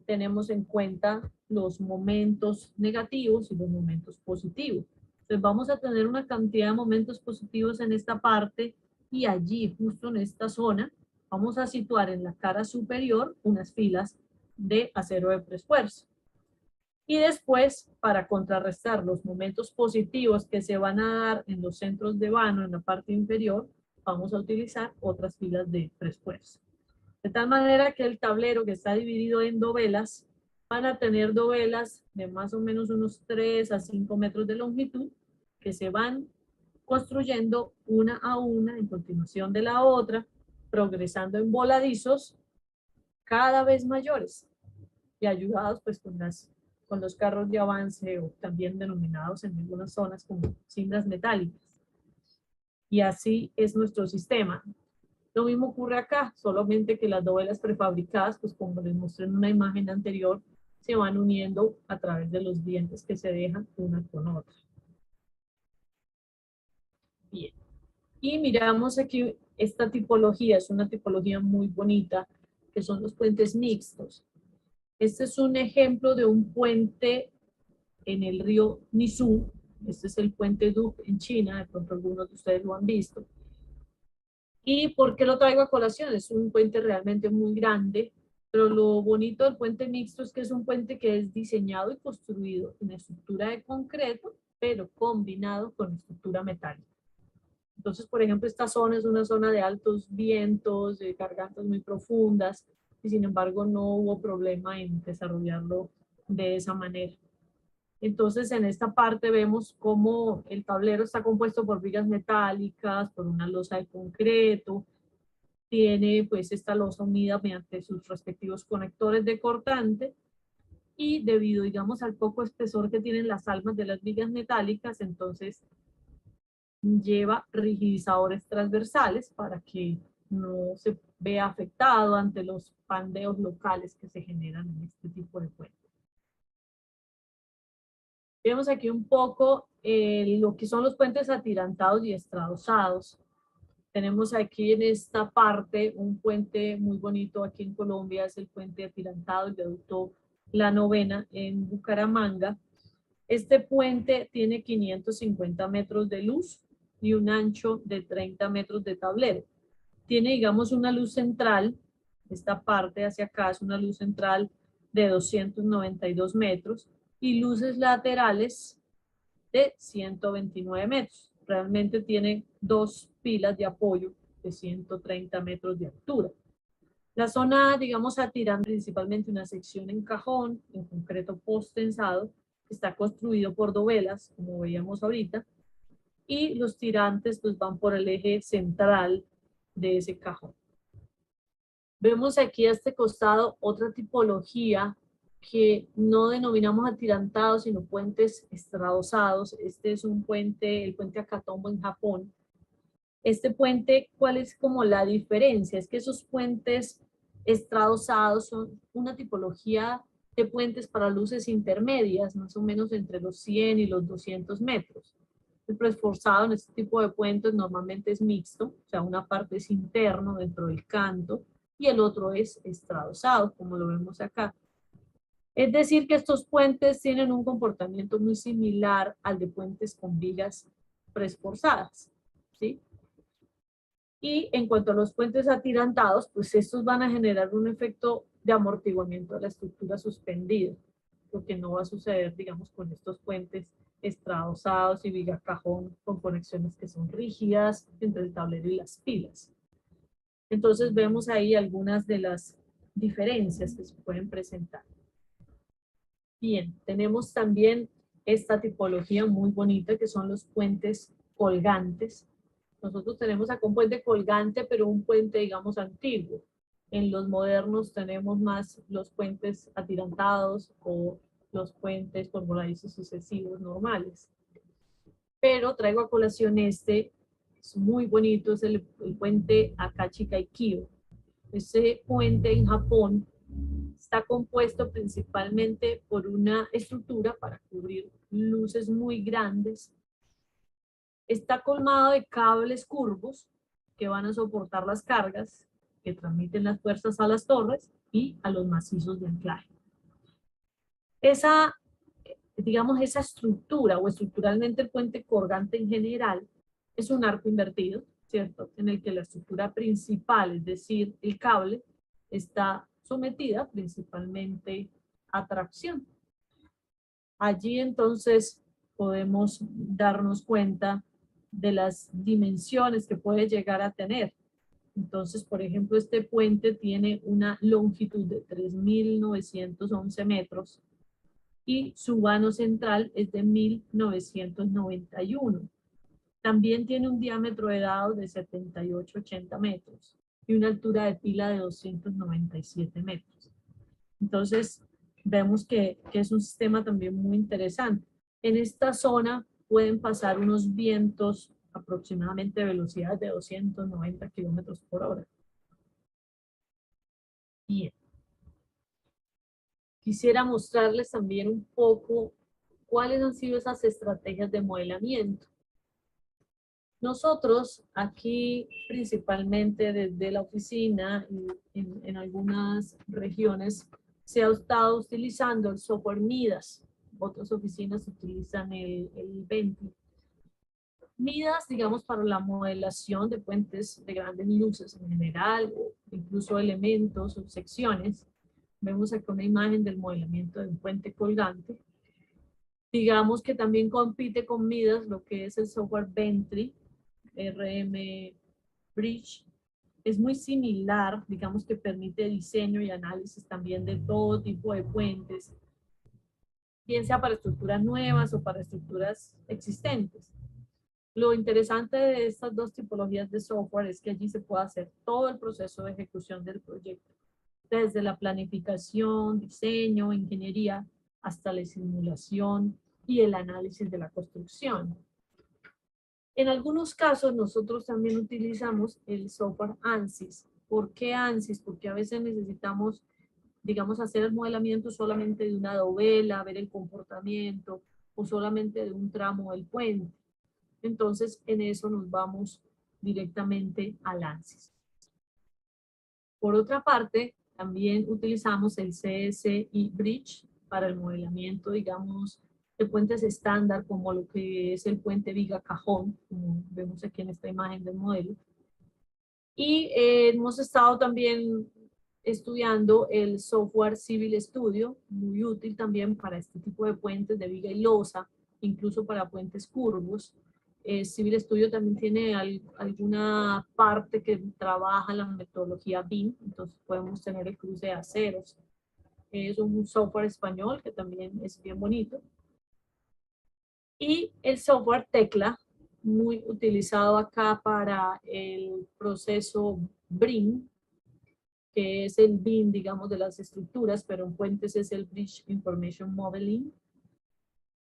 tenemos en cuenta los momentos negativos y los momentos positivos. Entonces vamos a tener una cantidad de momentos positivos en esta parte y allí, justo en esta zona, vamos a situar en la cara superior unas filas de acero de preesfuerzo. Y después, para contrarrestar los momentos positivos que se van a dar en los centros de vano, en la parte inferior, vamos a utilizar otras filas de preesfuerzo. De tal manera que el tablero, que está dividido en dovelas, van a tener dovelas de más o menos unos 3 a 5 metros de longitud, que se van construyendo una a una en continuación de la otra, progresando en voladizos cada vez mayores y ayudados pues con los carros de avance o también denominados en algunas zonas como cintas metálicas. Y así es nuestro sistema. Lo mismo ocurre acá, solamente que las dovelas prefabricadas, pues como les mostré en una imagen anterior, se van uniendo a través de los dientes que se dejan una con otra. Bien. Y miramos aquí esta tipología, es una tipología muy bonita, que son los puentes mixtos. Este es un ejemplo de un puente en el río Nizhou. Este es el puente Duc en China, de pronto algunos de ustedes lo han visto. ¿Y por qué lo traigo a colación? Es un puente realmente muy grande, pero lo bonito del puente mixto es que es un puente que es diseñado y construido en estructura de concreto, pero combinado con estructura metálica. Entonces, por ejemplo, esta zona es una zona de altos vientos, de gargantas muy profundas, y sin embargo no hubo problema en desarrollarlo de esa manera. Entonces, en esta parte vemos cómo el tablero está compuesto por vigas metálicas, por una losa de concreto, tiene pues esta losa unida mediante sus respectivos conectores de cortante, y debido, digamos, al poco espesor que tienen las almas de las vigas metálicas, entonces lleva rigidizadores transversales para que no se vea afectado ante los pandeos locales que se generan en este tipo de puentes. Vemos aquí un poco lo que son los puentes atirantados y estradosados. Tenemos aquí en esta parte un puente muy bonito aquí en Colombia, es el puente atirantado, el viaducto La Novena en Bucaramanga. Este puente tiene 550 metros de luz y un ancho de 30 metros de tablero. Tiene, digamos, una luz central, esta parte hacia acá es una luz central de 292 metros y luces laterales de 129 metros. Realmente tiene dos pilas de apoyo de 130 metros de altura. La zona, digamos, atiran principalmente una sección en cajón, en concreto post-tensado, que está construido por dovelas, como veíamos ahorita, y los tirantes pues van por el eje central de ese cajón. Vemos aquí a este costado otra tipología que no denominamos atirantados, sino puentes estradosados. Este es un puente, el puente Akatombo en Japón. Este puente, ¿cuál es como la diferencia? Es que esos puentes estradosados son una tipología de puentes para luces intermedias, más o menos entre los 100 y los 200 metros. El preesforzado en este tipo de puentes normalmente es mixto, o sea, una parte es interno dentro del canto y el otro es estradosado, como lo vemos acá. Es decir, que estos puentes tienen un comportamiento muy similar al de puentes con vigas preesforzadas, ¿sí? Y en cuanto a los puentes atirantados, pues estos van a generar un efecto de amortiguamiento de la estructura suspendida, lo que no va a suceder, digamos, con estos puentes estradosados y viga cajón con conexiones que son rígidas entre el tablero y las pilas. Entonces vemos ahí algunas de las diferencias que se pueden presentar. Bien, tenemos también esta tipología muy bonita que son los puentes colgantes. Nosotros tenemos acá un puente colgante, pero un puente, digamos, antiguo. En los modernos tenemos más los puentes atirantados o los puentes por voladizos sucesivos normales. Pero traigo a colación este, es muy bonito, es el puente Akachi Kaikyo. Ese puente en Japón está compuesto principalmente por una estructura para cubrir luces muy grandes. Está colmado de cables curvos que van a soportar las cargas que transmiten las fuerzas a las torres y a los macizos de anclaje. Esa, digamos, esa estructura o estructuralmente el puente colgante en general es un arco invertido, ¿cierto? En el que la estructura principal, es decir, el cable, está sometida principalmente a tracción. Allí entonces podemos darnos cuenta de las dimensiones que puede llegar a tener. Entonces, por ejemplo, este puente tiene una longitud de 3.911 metros y su vano central es de 1.991. También tiene un diámetro de dado de 78-80 metros y una altura de pila de 297 metros. Entonces, vemos que es un sistema también muy interesante. En esta zona pueden pasar unos vientos aproximadamente de velocidades de 290 kilómetros por hora. Bien. Quisiera mostrarles también un poco cuáles han sido esas estrategias de modelamiento. Nosotros aquí, principalmente desde la oficina, en algunas regiones, se ha estado utilizando el software Midas. Otras oficinas utilizan el Bentley. Midas, digamos, para la modelación de puentes de grandes luces en general, o incluso elementos o secciones. Vemos aquí una imagen del modelamiento de un puente colgante. Digamos que también compite con Midas lo que es el software Bentley, RM Bridge. Es muy similar, digamos que permite diseño y análisis también de todo tipo de puentes, bien sea para estructuras nuevas o para estructuras existentes. Lo interesante de estas dos tipologías de software es que allí se puede hacer todo el proceso de ejecución del proyecto, desde la planificación, diseño, ingeniería, hasta la simulación y el análisis de la construcción. En algunos casos nosotros también utilizamos el software ANSYS. ¿Por qué ANSYS? Porque a veces necesitamos, digamos, hacer el modelamiento solamente de una dovela, ver el comportamiento, o solamente de un tramo del puente. Entonces, en eso nos vamos directamente al ANSYS. Por otra parte, también utilizamos el CSI Bridge para el modelamiento, digamos, de puentes estándar, como lo que es el puente Viga Cajón, como vemos aquí en esta imagen del modelo. Y hemos estado también estudiando el software Civil Studio, muy útil también para este tipo de puentes de viga y losa, incluso para puentes curvos. Civil Studio también tiene alguna parte que trabaja la metodología BIM, entonces podemos tener el cruce de aceros. Es un software español que también es bien bonito. Y el software Tecla, muy utilizado acá para el proceso BRIM, que es el BIM, digamos, de las estructuras, pero en puentes es el Bridge Information Modeling.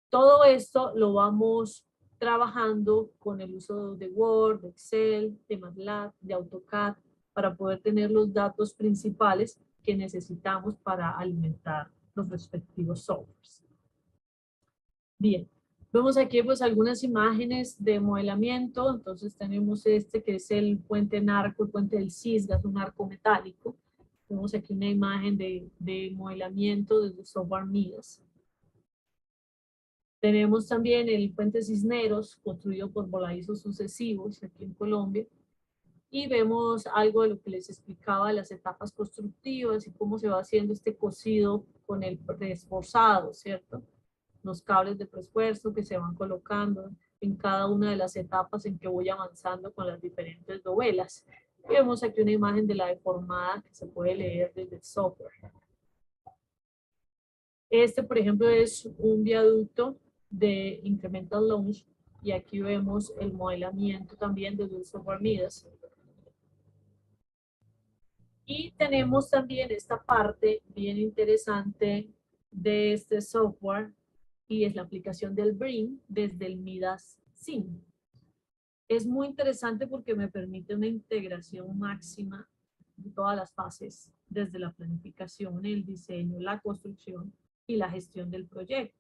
Todo esto lo vamos trabajando con el uso de Word, de Excel, de MATLAB, de AutoCAD, para poder tener los datos principales que necesitamos para alimentar los respectivos softwares. Bien, vemos aquí pues algunas imágenes de modelamiento. Entonces tenemos este que es el puente Narco, el puente del Cisga, es un arco metálico. Vemos aquí una imagen de modelamiento desde software Midas. Tenemos también el puente Cisneros, construido por voladizos sucesivos aquí en Colombia. Y vemos algo de lo que les explicaba de las etapas constructivas y cómo se va haciendo este cosido con el preesforzado, ¿cierto? Los cables de preesfuerzo que se van colocando en cada una de las etapas en que voy avanzando con las diferentes dovelas. Y vemos aquí una imagen de la deformada que se puede leer desde el software. Este, por ejemplo, es un viaducto de Incremental Launch Y aquí vemos el modelamiento también de los software Midas. Y tenemos también esta parte bien interesante de este software, y es la aplicación del BRIM desde el Midas Sim. Es muy interesante porque me permite una integración máxima de todas las fases, desde la planificación, el diseño, la construcción y la gestión del proyecto.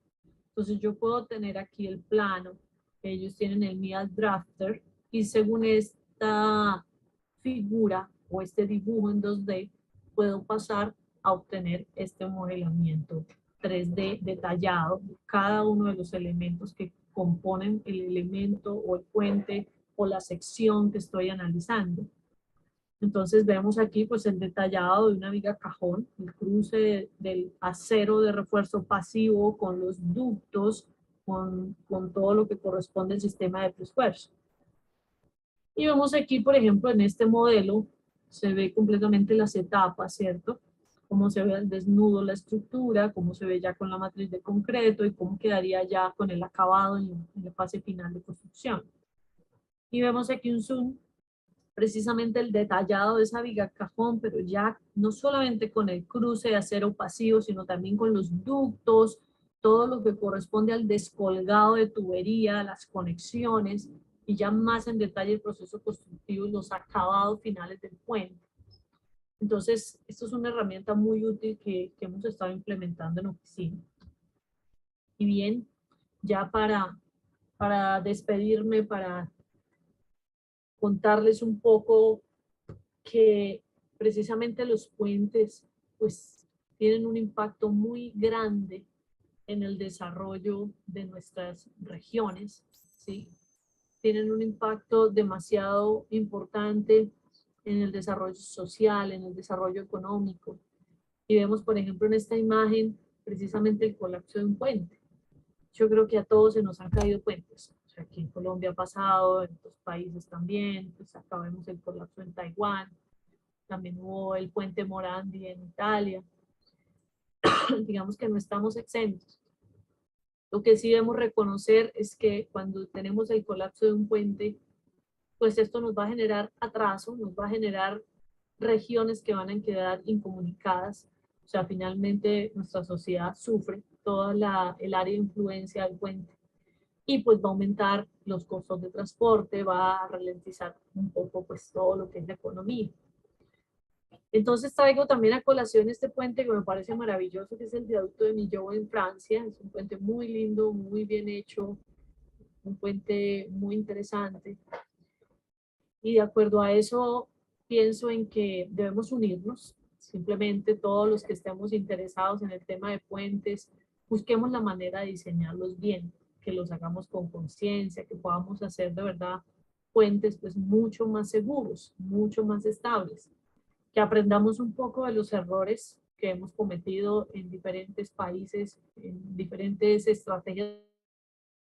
Entonces yo puedo tener aquí el plano, ellos tienen el Midas Drafter, y según esta figura o este dibujo en 2D, puedo pasar a obtener este modelamiento 3D detallado, cada uno de los elementos que componen el elemento o el puente o la sección que estoy analizando. Entonces vemos aquí pues el detallado de una viga cajón, el cruce del acero de refuerzo pasivo con los ductos, con todo lo que corresponde al sistema de preesfuerzo. Y vemos aquí, por ejemplo, en este modelo, se ve completamente las etapas, ¿cierto? Cómo se ve al desnudo la estructura, cómo se ve ya con la matriz de concreto y cómo quedaría ya con el acabado en la fase final de construcción. Y vemos aquí un zoom, precisamente el detallado de esa viga cajón, pero ya no solamente con el cruce de acero pasivo, sino también con los ductos, todo lo que corresponde al descolgado de tubería, las conexiones, y ya más en detalle el proceso constructivo y los acabados finales del puente. Entonces, esto es una herramienta muy útil que hemos estado implementando en oficina. Y bien, ya para despedirme, para contarles un poco que precisamente los puentes pues tienen un impacto muy grande en el desarrollo de nuestras regiones, ¿sí? Tienen un impacto demasiado importante en el desarrollo social, en el desarrollo económico. Y vemos, por ejemplo, en esta imagen, precisamente el colapso de un puente. Yo creo que a todos se nos han caído puentes. O sea, aquí en Colombia ha pasado, en otros países también, pues acá vemos el colapso en Taiwán, también hubo el puente Morandi en Italia. Digamos que no estamos exentos. Lo que sí debemos reconocer es que cuando tenemos el colapso de un puente, pues esto nos va a generar atraso, nos va a generar regiones que van a quedar incomunicadas. O sea, finalmente nuestra sociedad sufre toda el área de influencia del puente. Y pues va a aumentar los costos de transporte, va a ralentizar un poco pues todo lo que es la economía. Entonces traigo también a colación este puente que me parece maravilloso, que es el viaducto de Millau en Francia. Es un puente muy lindo, muy bien hecho, un puente muy interesante. Y de acuerdo a eso, pienso en que debemos unirnos. Simplemente todos los que estemos interesados en el tema de puentes, busquemos la manera de diseñarlos bien, que los hagamos con conciencia, que podamos hacer de verdad puentes pues mucho más seguros, mucho más estables, que aprendamos un poco de los errores que hemos cometido en diferentes países, en diferentes estrategias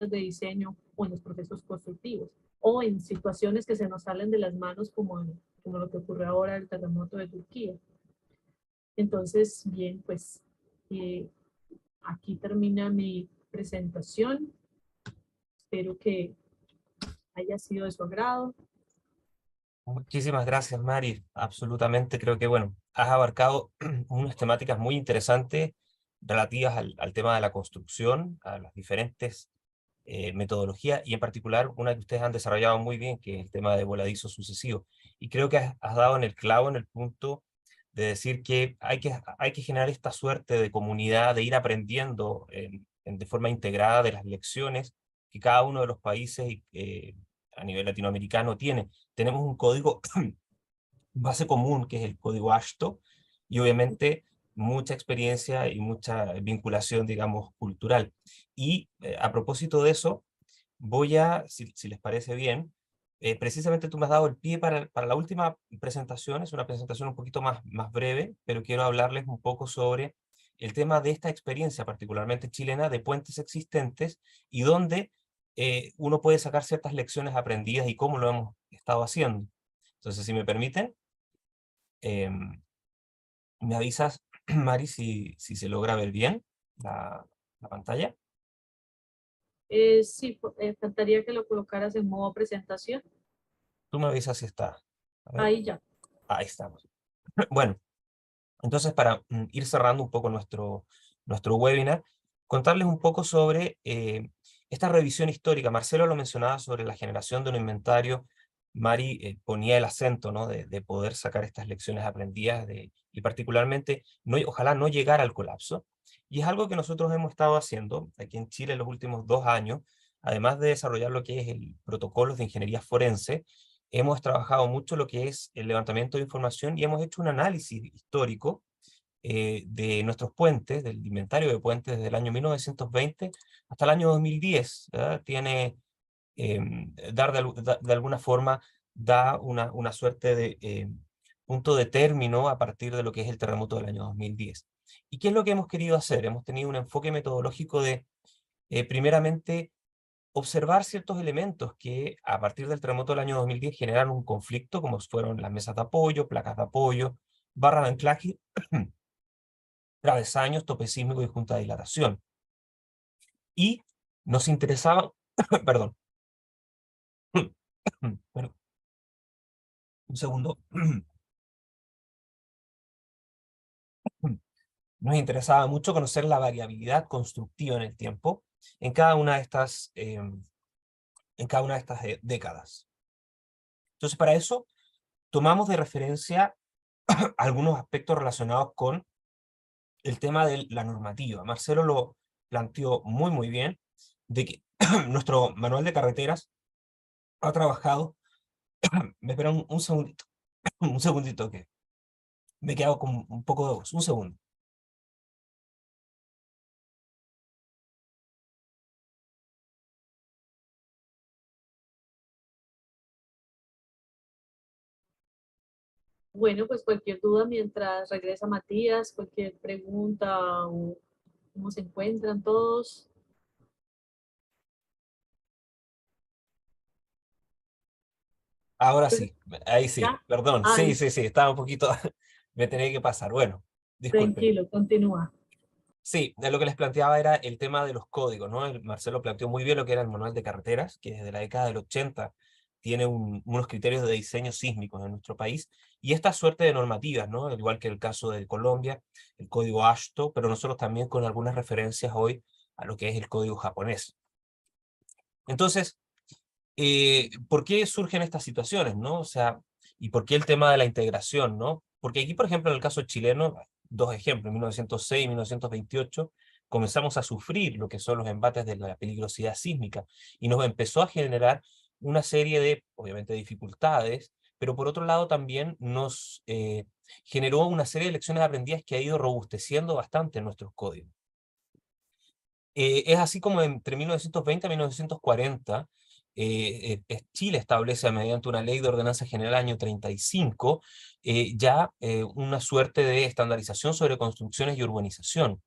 de diseño o en los procesos constructivos, o en situaciones que se nos salen de las manos como lo que ocurrió ahora el terremoto de Turquía. Entonces, bien, pues aquí termina mi presentación. Espero que haya sido de su agrado. Muchísimas gracias, Mari. Absolutamente, creo que, bueno, has abarcado unas temáticas muy interesantes relativas al tema de la construcción, a las diferentes metodologías, y en particular una que ustedes han desarrollado muy bien, que es el tema de voladizo sucesivo. Y creo que has dado en el clavo, en el punto de decir que hay que generar esta suerte de comunidad, de ir aprendiendo de forma integrada de las lecciones que cada uno de los países a nivel latinoamericano tiene. Tenemos un código base común, que es el código ASHTO, y obviamente mucha experiencia y mucha vinculación, digamos, cultural. Y a propósito de eso, voy a, si les parece bien, precisamente tú me has dado el pie para la última presentación. Es una presentación un poquito más breve, pero quiero hablarles un poco sobre el tema de esta experiencia particularmente chilena de puentes existentes y donde uno puede sacar ciertas lecciones aprendidas y cómo lo hemos estado haciendo. Entonces, si me permiten, me avisas, Mari, si se logra ver bien la pantalla. Sí, faltaría que lo colocaras en modo presentación. Tú me avisas si está. A ver, Ahí ya. ahí estamos. Bueno, entonces para ir cerrando un poco nuestro webinar, contarles un poco sobre esta revisión histórica. Marcelo lo mencionaba sobre la generación de un inventario. Mari ponía el acento, ¿no? de poder sacar estas lecciones aprendidas y particularmente, ojalá no llegar al colapso. Y es algo que nosotros hemos estado haciendo aquí en Chile en los últimos 2 años, además de desarrollar lo que es el protocolo de ingeniería forense. Hemos trabajado mucho lo que es el levantamiento de información y hemos hecho un análisis histórico de nuestros puentes, del inventario de puentes desde el año 1920 hasta el año 2010. ¿Verdad? Tiene, de alguna forma, da una suerte de punto de término a partir de lo que es el terremoto del año 2010. ¿Y qué es lo que hemos querido hacer? Hemos tenido un enfoque metodológico de, primeramente, observar ciertos elementos que a partir del terremoto del año 2010 generaron un conflicto, como fueron las mesas de apoyo, placas de apoyo, barras de anclaje, travesaños, tope sísmico y junta de dilatación. Y nos interesaba, perdón, bueno, un segundo, nos interesaba mucho conocer la variabilidad constructiva en el tiempo en cada una de estas, décadas. Entonces, para eso, tomamos de referencia algunos aspectos relacionados con el tema de la normativa. Marcelo lo planteó muy bien, de que nuestro manual de carreteras ha trabajado, me esperan un segundito, un segundito que me he quedado con un poco de voz, un segundo. Bueno, pues cualquier duda mientras regresa Matías, cualquier pregunta o cómo se encuentran todos. Ahora Pues, sí, ahí sí, ¿ya? perdón, Ah, sí, listo. estaba un poquito, me tenía que pasar, bueno, disculpen. Tranquilo, continúa. Sí, de lo que les planteaba era el tema de los códigos, ¿no? Marcelo planteó muy bien lo que era el manual de carreteras, que desde la década del 80 tiene unos criterios de diseño sísmicos en nuestro país, y esta suerte de normativas, ¿no? Al igual que el caso de Colombia, el código ASHTO, pero nosotros también con algunas referencias hoy a lo que es el código japonés. Entonces, ¿por qué surgen estas situaciones, no? O sea, ¿y por qué el tema de la integración, no? Porque aquí, por ejemplo, en el caso chileno, dos ejemplos, en 1906 y 1928, comenzamos a sufrir lo que son los embates de la peligrosidad sísmica, y nos empezó a generar una serie de, obviamente, dificultades, pero por otro lado también nos generó una serie de lecciones aprendidas que ha ido robusteciendo bastante nuestros códigos. Es así como entre 1920 y 1940, Chile establece mediante una ley de ordenanza general año 35, ya una suerte de estandarización sobre construcciones y urbanización.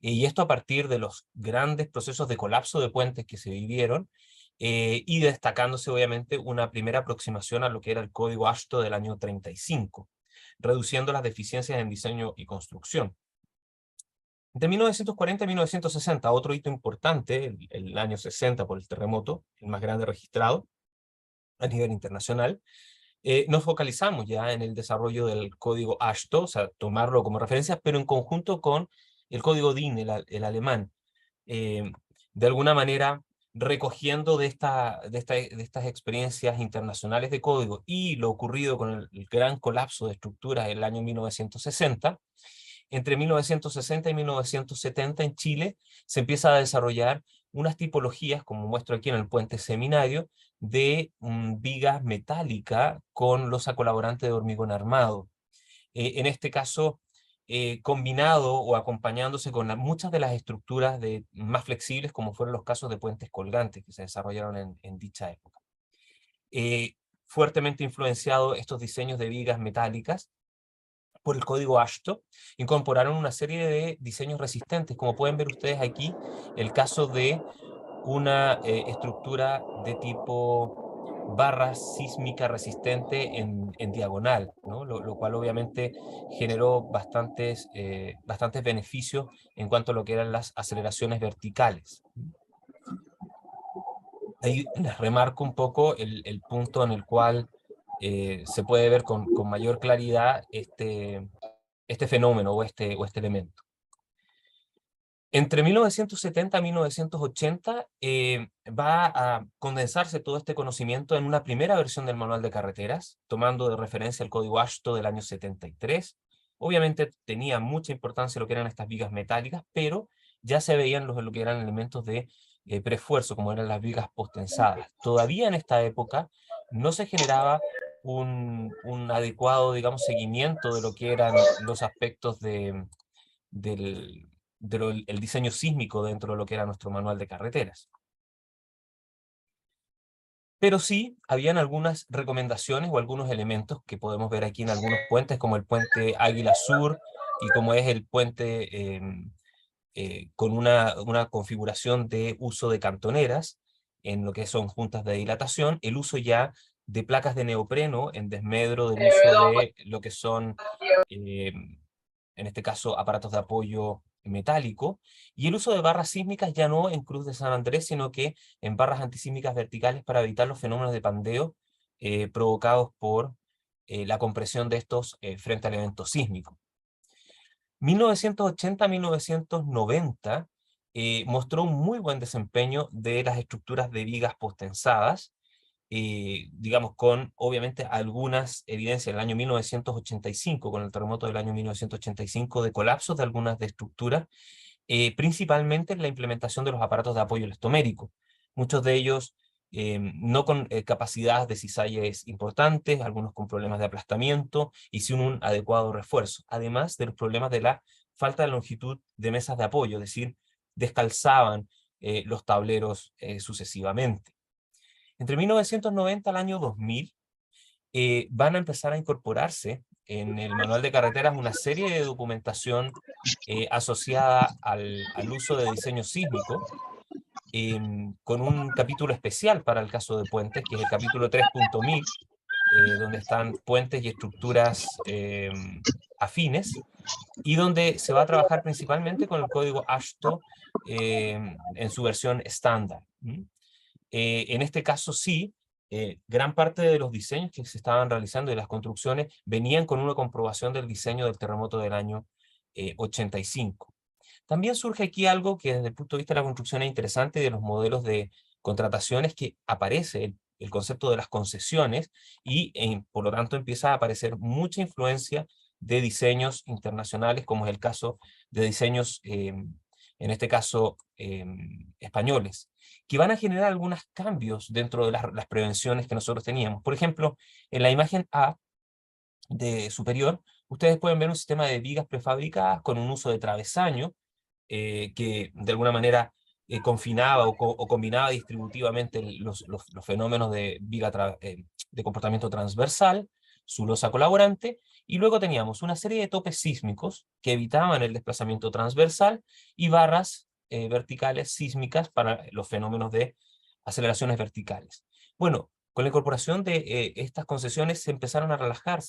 Y esto a partir de los grandes procesos de colapso de puentes que se vivieron, y destacándose obviamente una primera aproximación a lo que era el código ASHTO del año 35, reduciendo las deficiencias en diseño y construcción. De 1940 a 1960, otro hito importante, el año 60 por el terremoto, el más grande registrado a nivel internacional, nos focalizamos ya en el desarrollo del código ASHTO, o sea, tomarlo como referencia, pero en conjunto con el código DIN, el alemán, de alguna manera recogiendo de estas experiencias internacionales de código y lo ocurrido con el gran colapso de estructuras en el año 1960, entre 1960 y 1970 en Chile se empieza a desarrollar unas tipologías, como muestro aquí en el puente Seminario, de vigas metálicas con losa colaborante de hormigón armado. En este caso, combinado o acompañándose con muchas de las estructuras más flexibles, como fueron los casos de puentes colgantes que se desarrollaron en dicha época. Fuertemente influenciado estos diseños de vigas metálicas por el código ASHTO, incorporaron una serie de diseños resistentes, como pueden ver ustedes aquí, el caso de una estructura de tipo barra sísmica resistente en diagonal, ¿no? Lo cual obviamente generó bastantes beneficios en cuanto a lo que eran las aceleraciones verticales. ahí les remarco un poco el punto en el cual se puede ver con mayor claridad este fenómeno o este elemento. Entre 1970 y 1980 va a condensarse todo este conocimiento en una primera versión del manual de carreteras, tomando de referencia el código AASHTO del año 73. Obviamente tenía mucha importancia lo que eran estas vigas metálicas, pero ya se veían lo que eran elementos de preesfuerzo, como eran las vigas postensadas. Todavía en esta época no se generaba un adecuado, digamos, seguimiento de lo que eran los aspectos del el diseño sísmico dentro de lo que era nuestro manual de carreteras. Pero sí, habían algunas recomendaciones o algunos elementos que podemos ver aquí en algunos puentes, como el puente Águila Sur, y como es el puente con una configuración de uso de cantoneras, en lo que son juntas de dilatación, el uso ya de placas de neopreno en desmedro del uso de lo que son, en este caso, aparatos de apoyo metálico, y el uso de barras sísmicas ya no en Cruz de San Andrés, sino que en barras antisísmicas verticales para evitar los fenómenos de pandeo provocados por la compresión de estos frente al evento sísmico. 1980-1990 mostró un muy buen desempeño de las estructuras de vigas postensadas, digamos con obviamente algunas evidencias en el año 1985, con el terremoto del año 1985, de colapsos de algunas de estructuras, principalmente en la implementación de los aparatos de apoyo elastomérico. Muchos de ellos no con capacidades de cizalles importantes, algunos con problemas de aplastamiento y sin un adecuado refuerzo, además de los problemas de la falta de longitud de mesas de apoyo, es decir, descalzaban los tableros sucesivamente. Entre 1990 al año 2000 van a empezar a incorporarse en el manual de carreteras una serie de documentación asociada al uso de diseño sísmico, con un capítulo especial para el caso de puentes, que es el capítulo 3.1000, donde están puentes y estructuras afines, y donde se va a trabajar principalmente con el código AASHTO en su versión estándar. En este caso sí, gran parte de los diseños que se estaban realizando y las construcciones venían con una comprobación del diseño del terremoto del año 85. También surge aquí algo que desde el punto de vista de la construcción es interesante, de los modelos de contrataciones, que aparece el concepto de las concesiones y por lo tanto empieza a aparecer mucha influencia de diseños internacionales, como es el caso de diseños, en este caso, españoles, que van a generar algunos cambios dentro de las prevenciones que nosotros teníamos. Por ejemplo, en la imagen A de superior, ustedes pueden ver un sistema de vigas prefabricadas con un uso de travesaño, que de alguna manera confinaba o combinaba distributivamente los fenómenos de de comportamiento transversal, su losa colaborante, y luego teníamos una serie de topes sísmicos que evitaban el desplazamiento transversal y barras verticales sísmicas para los fenómenos de aceleraciones verticales. Bueno, con la incorporación de estas concesiones se empezaron a relajar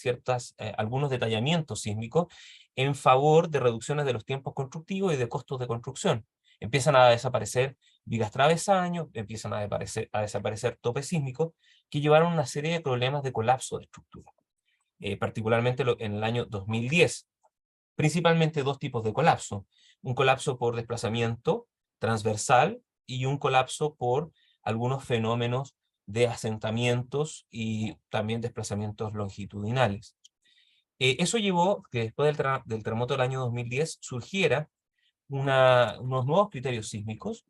algunos detallamientos sísmicos en favor de reducciones de los tiempos constructivos y de costos de construcción. Empiezan a desaparecer vigas travesaños, empiezan a desaparecer topes sísmicos que llevaron a una serie de problemas de colapso de estructura, particularmente en el año 2010. Principalmente dos tipos de colapso: un colapso por desplazamiento transversal y un colapso por algunos fenómenos de asentamientos y también desplazamientos longitudinales. Eso llevó que después del terremoto del año 2010 surgiera unos nuevos criterios sísmicos,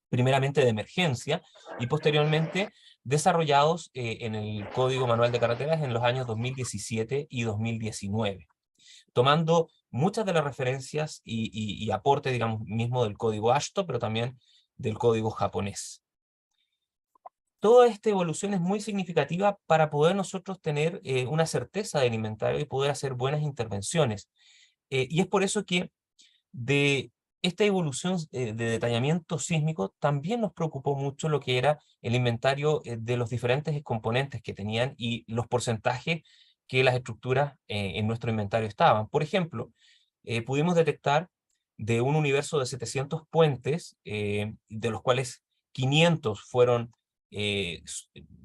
primeramente de emergencia y posteriormente desarrollados en el Código Manual de Carreteras en los años 2017 y 2019, tomando muchas de las referencias y aportes, digamos, mismo del código AASHTO, pero también del código japonés. Toda esta evolución es muy significativa para poder nosotros tener una certeza del inventario y poder hacer buenas intervenciones. Y es por eso que de esta evolución de detallamiento sísmico también nos preocupó mucho lo que era el inventario de los diferentes componentes que tenían y los porcentajes que las estructuras en nuestro inventario estaban. Por ejemplo, pudimos detectar de un universo de 700 puentes, de los cuales 500 fueron,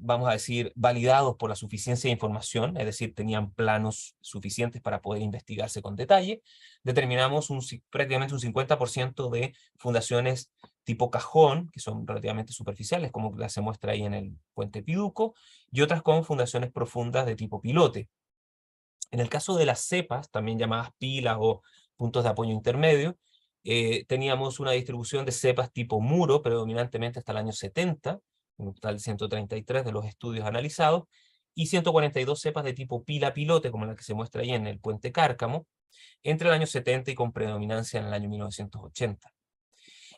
vamos a decir, validados por la suficiencia de información, es decir, tenían planos suficientes para poder investigarse con detalle. Determinamos prácticamente un 50% de fundaciones tipo cajón, que son relativamente superficiales, como la se muestra ahí en el puente Piduco, y otras con fundaciones profundas de tipo pilote. En el caso de las cepas, también llamadas pilas o puntos de apoyo intermedio, teníamos una distribución de cepas tipo muro, predominantemente hasta el año 70, un total de 133 de los estudios analizados, y 142 cepas de tipo pila-pilote, como la que se muestra ahí en el puente Cárcamo, entre el año 70 y con predominancia en el año 1980.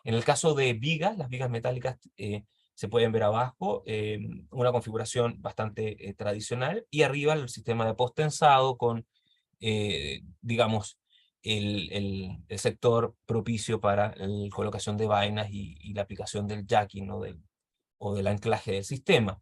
En el caso de vigas, las vigas metálicas se pueden ver abajo, una configuración bastante tradicional, y arriba el sistema de post-tensado con, digamos, el sector propicio para la colocación de vainas y la aplicación del jacking o del anclaje del sistema.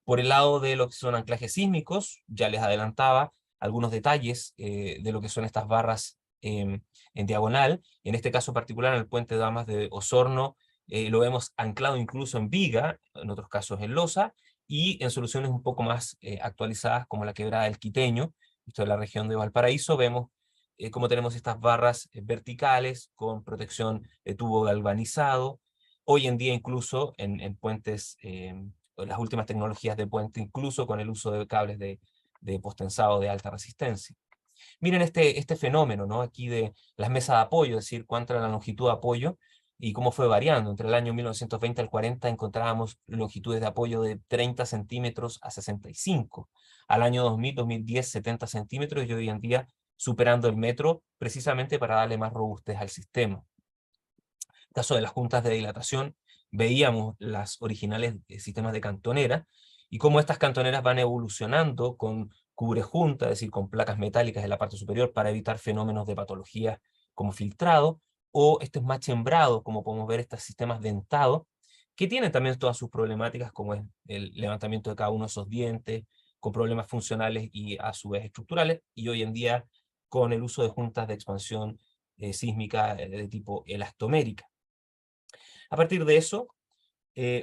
Por el lado de lo que son anclajes sísmicos, ya les adelantaba algunos detalles de lo que son estas barras en diagonal. En este caso particular, en el puente Damas de Osorno, lo vemos anclado incluso en viga, en otros casos en losa, y en soluciones un poco más actualizadas, como la quebrada del Quiteño, esto es la región de Valparaíso, vemos cómo tenemos estas barras verticales con protección de tubo galvanizado. Hoy en día incluso en puentes, las últimas tecnologías de puente, incluso con el uso de cables de postensado de alta resistencia. Miren este fenómeno, ¿no? Aquí de las mesas de apoyo, es decir, cuánto era la longitud de apoyo y cómo fue variando. Entre el año 1920 al 40 encontrábamos longitudes de apoyo de 30 centímetros a 65. Al año 2000, 2010, 70 centímetros, y hoy en día superando el metro, precisamente para darle más robustez al sistema. En el caso de las juntas de dilatación, veíamos las originales sistemas de cantonera, y cómo estas cantoneras van evolucionando con cubrejunta, es decir, con placas metálicas en la parte superior para evitar fenómenos de patología como filtrado, o estos machembrados, como podemos ver, estos sistemas dentados, que tienen también todas sus problemáticas, como es el levantamiento de cada uno de esos dientes, con problemas funcionales y a su vez estructurales, y hoy en día con el uso de juntas de expansión sísmica de tipo elastomérica. A partir de eso,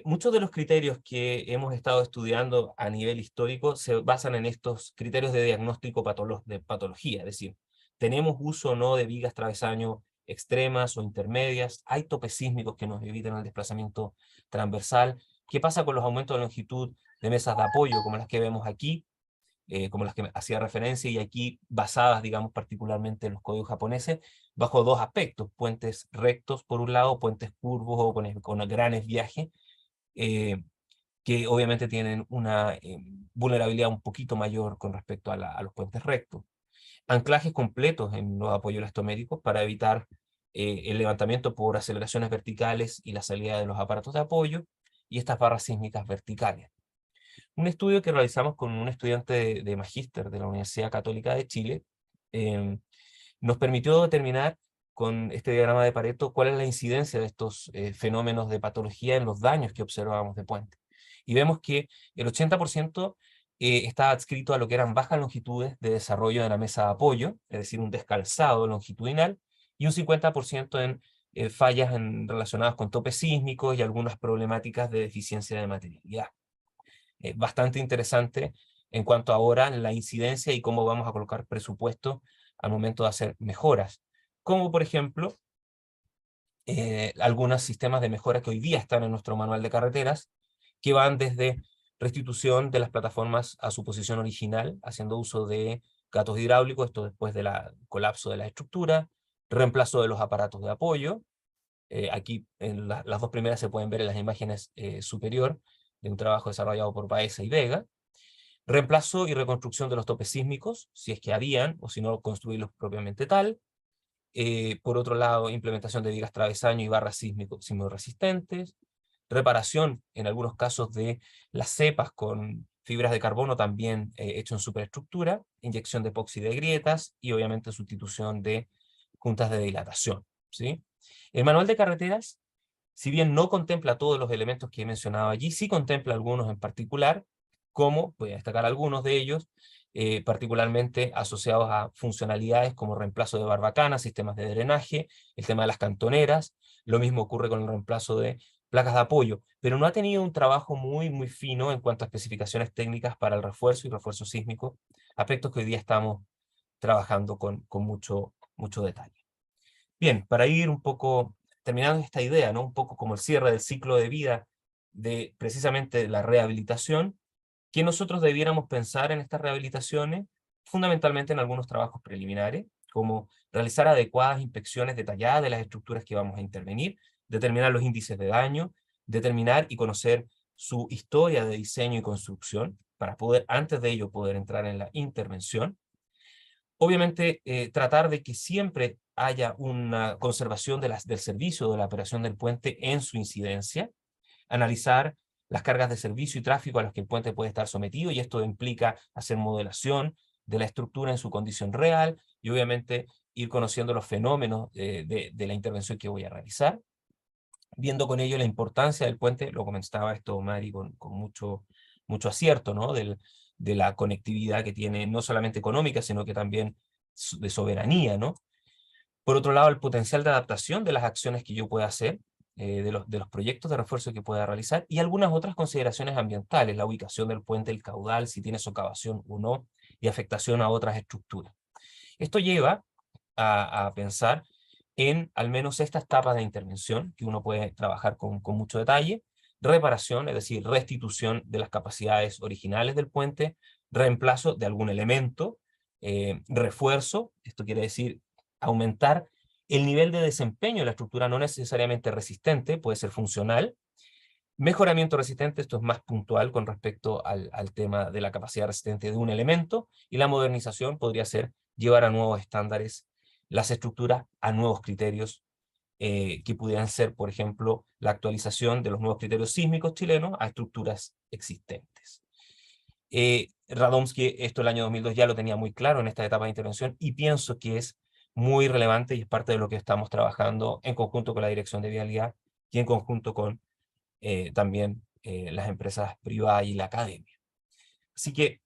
muchos de los criterios que hemos estado estudiando a nivel histórico se basan en estos criterios de diagnóstico de patología, es decir, ¿tenemos uso o no de vigas travesaño extremas o intermedias? ¿Hay topes sísmicos que nos eviten el desplazamiento transversal? ¿Qué pasa con los aumentos de longitud de mesas de apoyo, como las que vemos aquí, como las que hacía referencia, y aquí basadas, digamos, particularmente en los códigos japoneses, bajo dos aspectos: puentes rectos por un lado, puentes curvos o con grandes viajes, que obviamente tienen una vulnerabilidad un poquito mayor con respecto a los puentes rectos. Anclajes completos en los apoyos elastoméricos para evitar el levantamiento por aceleraciones verticales y la salida de los aparatos de apoyo, y estas barras sísmicas verticales. Un estudio que realizamos con un estudiante de magíster de la Universidad Católica de Chile nos permitió determinar con este diagrama de Pareto cuál es la incidencia de estos fenómenos de patología en los daños que observábamos de puente. Y vemos que el 80% está adscrito a lo que eran bajas longitudes de desarrollo de la mesa de apoyo, es decir, un descalzado longitudinal, y un 50% en fallas relacionadas con topes sísmicos y algunas problemáticas de deficiencia de materialidad. Bastante interesante en cuanto ahora la incidencia y cómo vamos a colocar presupuesto al momento de hacer mejoras, como por ejemplo algunos sistemas de mejora que hoy día están en nuestro manual de carreteras, que van desde restitución de las plataformas a su posición original, haciendo uso de gatos hidráulicos, esto después del colapso de la estructura, reemplazo de los aparatos de apoyo. Aquí en las dos primeras se pueden ver en las imágenes superior, de un trabajo desarrollado por Baeza y Vega. Reemplazo y reconstrucción de los topes sísmicos, si es que habían, o si no, construirlos propiamente tal. Por otro lado, implementación de vigas travesaño y barras sismoresistentes. Reparación, en algunos casos, de las cepas con fibras de carbono, también hecho en superestructura. Inyección de epoxi de grietas y obviamente sustitución de juntas de dilatación, ¿sí? El manual de carreteras, si bien no contempla todos los elementos que he mencionado allí, sí contempla algunos en particular, como, voy a destacar algunos de ellos, particularmente asociados a funcionalidades como reemplazo de barbacanas, sistemas de drenaje, el tema de las cantoneras. Lo mismo ocurre con el reemplazo de placas de apoyo, pero no ha tenido un trabajo muy fino en cuanto a especificaciones técnicas para el refuerzo y refuerzo sísmico, aspectos que hoy día estamos trabajando con mucho detalle. Bien, para ir un poco terminando esta idea, ¿no? Un poco como el cierre del ciclo de vida de precisamente la rehabilitación, que nosotros debiéramos pensar en estas rehabilitaciones, fundamentalmente en algunos trabajos preliminares, como realizar adecuadas inspecciones detalladas de las estructuras que vamos a intervenir, determinar los índices de daño, determinar y conocer su historia de diseño y construcción, para poder, antes de ello, poder entrar en la intervención. Obviamente, tratar de que siempre haya una conservación del servicio de la operación del puente en su incidencia, analizar las cargas de servicio y tráfico a las que el puente puede estar sometido, y esto implica hacer modelación de la estructura en su condición real, y obviamente ir conociendo los fenómenos de la intervención que voy a realizar, viendo con ello la importancia del puente, lo comentaba esto Mari con mucho acierto, ¿no? De la conectividad que tiene, no solamente económica, sino que también de soberanía, ¿no? Por otro lado, el potencial de adaptación de las acciones que yo pueda hacer, de los proyectos de refuerzo que pueda realizar, y algunas otras consideraciones ambientales, la ubicación del puente, el caudal, si tiene socavación o no, y afectación a otras estructuras. Esto lleva a pensar en al menos estas etapas de intervención, que uno puede trabajar con mucho detalle: reparación, es decir, restitución de las capacidades originales del puente, reemplazo de algún elemento, refuerzo, esto quiere decir aumentar el nivel de desempeño de la estructura, no necesariamente resistente, puede ser funcional. Mejoramiento resistente, esto es más puntual con respecto al tema de la capacidad resistente de un elemento, y la modernización podría ser llevar a nuevos estándares las estructuras, a nuevos criterios, que pudieran ser, por ejemplo, la actualización de los nuevos criterios sísmicos chilenos a estructuras existentes. Radomski esto el año 2002 ya lo tenía muy claro en esta etapa de intervención, y pienso que es muy relevante y es parte de lo que estamos trabajando en conjunto con la Dirección de Vialidad y en conjunto con también las empresas privadas y la academia. Así que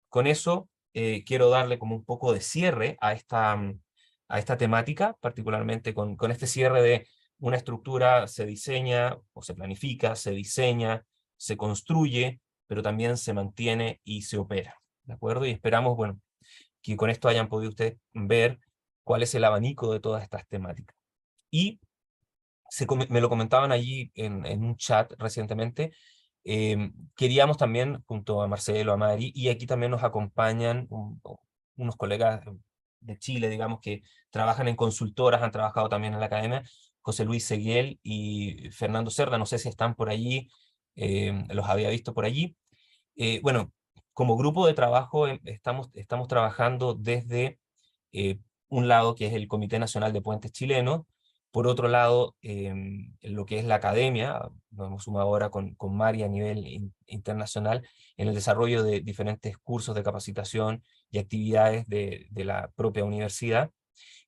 con eso quiero darle como un poco de cierre a esta temática, particularmente con este cierre de una estructura se diseña o se planifica, se diseña, se construye, pero también se mantiene y se opera, ¿de acuerdo? Y esperamos, bueno, que con esto hayan podido ustedes ver cuál es el abanico de todas estas temáticas. Y me lo comentaban allí en un chat recientemente, queríamos también, junto a Marcelo, a Mari, y aquí también nos acompañan unos colegas de Chile, digamos, que trabajan en consultoras, han trabajado también en la academia, José Luis Seguiel y Fernando Cerda, no sé si están por allí, los había visto por allí. Bueno, como grupo de trabajo estamos trabajando desde un lado, que es el Comité Nacional de Puentes Chilenos. Por otro lado, lo que es la academia, nos hemos sumado ahora con Mari a nivel internacional, en el desarrollo de diferentes cursos de capacitación y actividades de la propia universidad,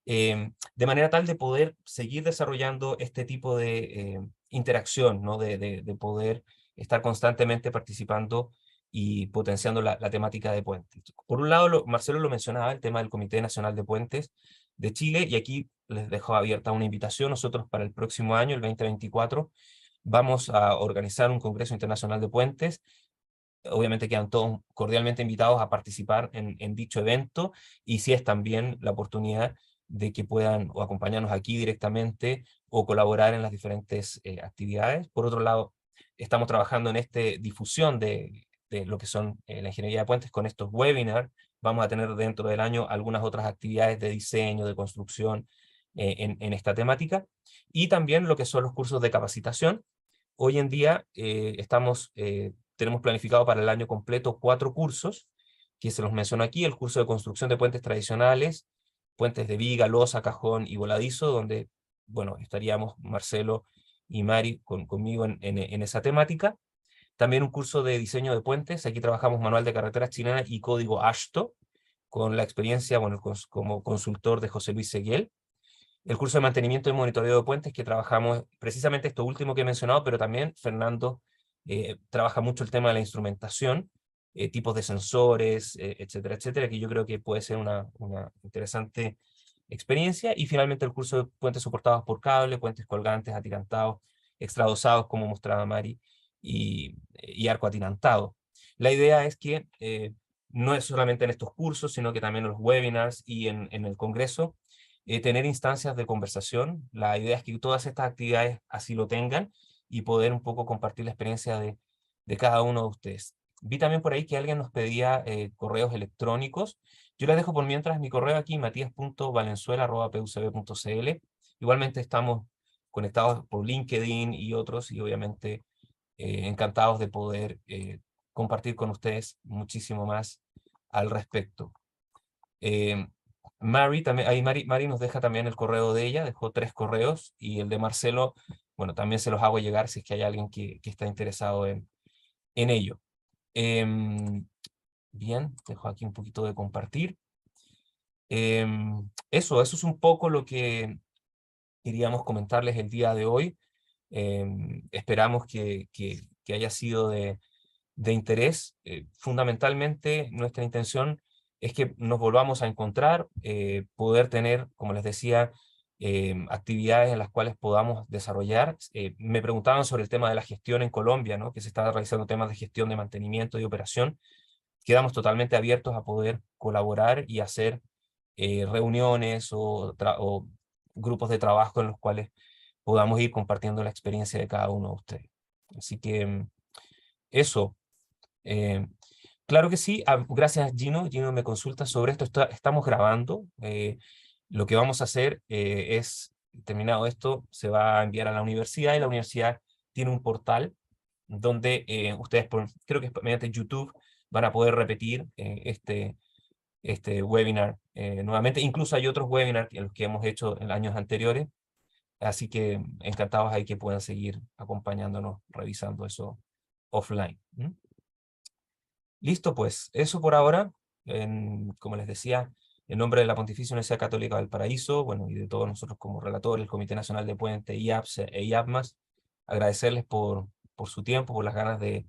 de manera tal de poder seguir desarrollando este tipo de interacción, ¿no? De poder estar constantemente participando y potenciando la temática de puentes. Por un lado, Marcelo lo mencionaba, el tema del Comité Nacional de Puentes de Chile, y aquí les dejo abierta una invitación. Nosotros para el próximo año, el 2024, vamos a organizar un Congreso Internacional de Puentes. Obviamente quedan todos cordialmente invitados a participar en dicho evento, y si es también la oportunidad de que puedan o acompañarnos aquí directamente o colaborar en las diferentes actividades. Por otro lado, estamos trabajando en esta difusión de lo que son la ingeniería de puentes con estos webinars. Vamos a tener dentro del año algunas otras actividades de diseño, de construcción en esta temática, y también lo que son los cursos de capacitación. Hoy en día tenemos planificado para el año completo 4 cursos, que se los menciono aquí: el curso de construcción de puentes tradicionales, puentes de viga, losa, cajón y voladizo, donde, bueno, estaríamos Marcelo y Mari conmigo en esa temática. También un curso de diseño de puentes, aquí trabajamos manual de carreteras chilena y código AASHTO, con la experiencia, bueno, como consultor de José Luis Seguiel. El curso de mantenimiento y monitoreo de puentes, que trabajamos precisamente esto último que he mencionado, pero también Fernando trabaja mucho el tema de la instrumentación, tipos de sensores, etcétera, etcétera, que yo creo que puede ser una interesante experiencia. Y finalmente el curso de puentes soportados por cable, puentes colgantes, atirantados, extradosados, como mostraba Mari, y arco atirantado. La idea es que no es solamente en estos cursos, sino que también en los webinars y en el Congreso, tener instancias de conversación. La idea es que todas estas actividades así lo tengan y poder un poco compartir la experiencia de cada uno de ustedes. Vi también por ahí que alguien nos pedía correos electrónicos. Yo les dejo por mientras mi correo aquí, matías.valenzuela@pucb.cl. Igualmente estamos conectados por LinkedIn y otros, y obviamente encantados de poder compartir con ustedes muchísimo más al respecto. Mari, también, ahí Mari nos deja también el correo de ella, dejó 3 correos, y el de Marcelo, bueno, también se los hago llegar si es que hay alguien que está interesado en ello. Bien, dejo aquí un poquito de compartir. Eso es un poco lo que queríamos comentarles el día de hoy. Esperamos que haya sido de interés. Fundamentalmente, nuestra intención es que nos volvamos a encontrar, poder tener, como les decía, actividades en las cuales podamos desarrollar. Me preguntaban sobre el tema de la gestión en Colombia, ¿no? Que se está realizando temas de gestión, de mantenimiento y operación. Quedamos totalmente abiertos a poder colaborar y hacer reuniones o grupos de trabajo en los cuales podamos ir compartiendo la experiencia de cada uno de ustedes. Así que eso. Eh, claro que sí. Gracias, Gino. Gino me consulta sobre esto. Estamos grabando. Lo que vamos a hacer es, terminado esto, se va a enviar a la universidad, y la universidad tiene un portal donde ustedes, creo que mediante YouTube, van a poder repetir este webinar nuevamente. Incluso hay otros webinars en los que hemos hecho en años anteriores, así que encantados ahí que puedan seguir acompañándonos, revisando eso offline. Listo, pues, eso por ahora. Como les decía, en nombre de la Pontificia Universidad Católica del Paraíso, bueno, y de todos nosotros como relatores, el Comité Nacional de Puente, IAPSE e IAPMAS, agradecerles por su tiempo, por las ganas de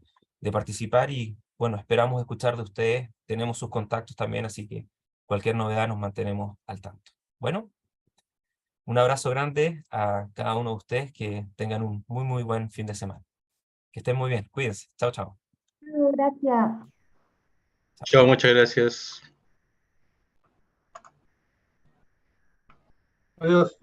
participar, y bueno, esperamos escuchar de ustedes. Tenemos sus contactos también, así que cualquier novedad nos mantenemos al tanto. Bueno, un abrazo grande a cada uno de ustedes, que tengan un muy, muy buen fin de semana. Que estén muy bien, cuídense. Chao, chao. Gracias. Chao, muchas gracias. Adiós.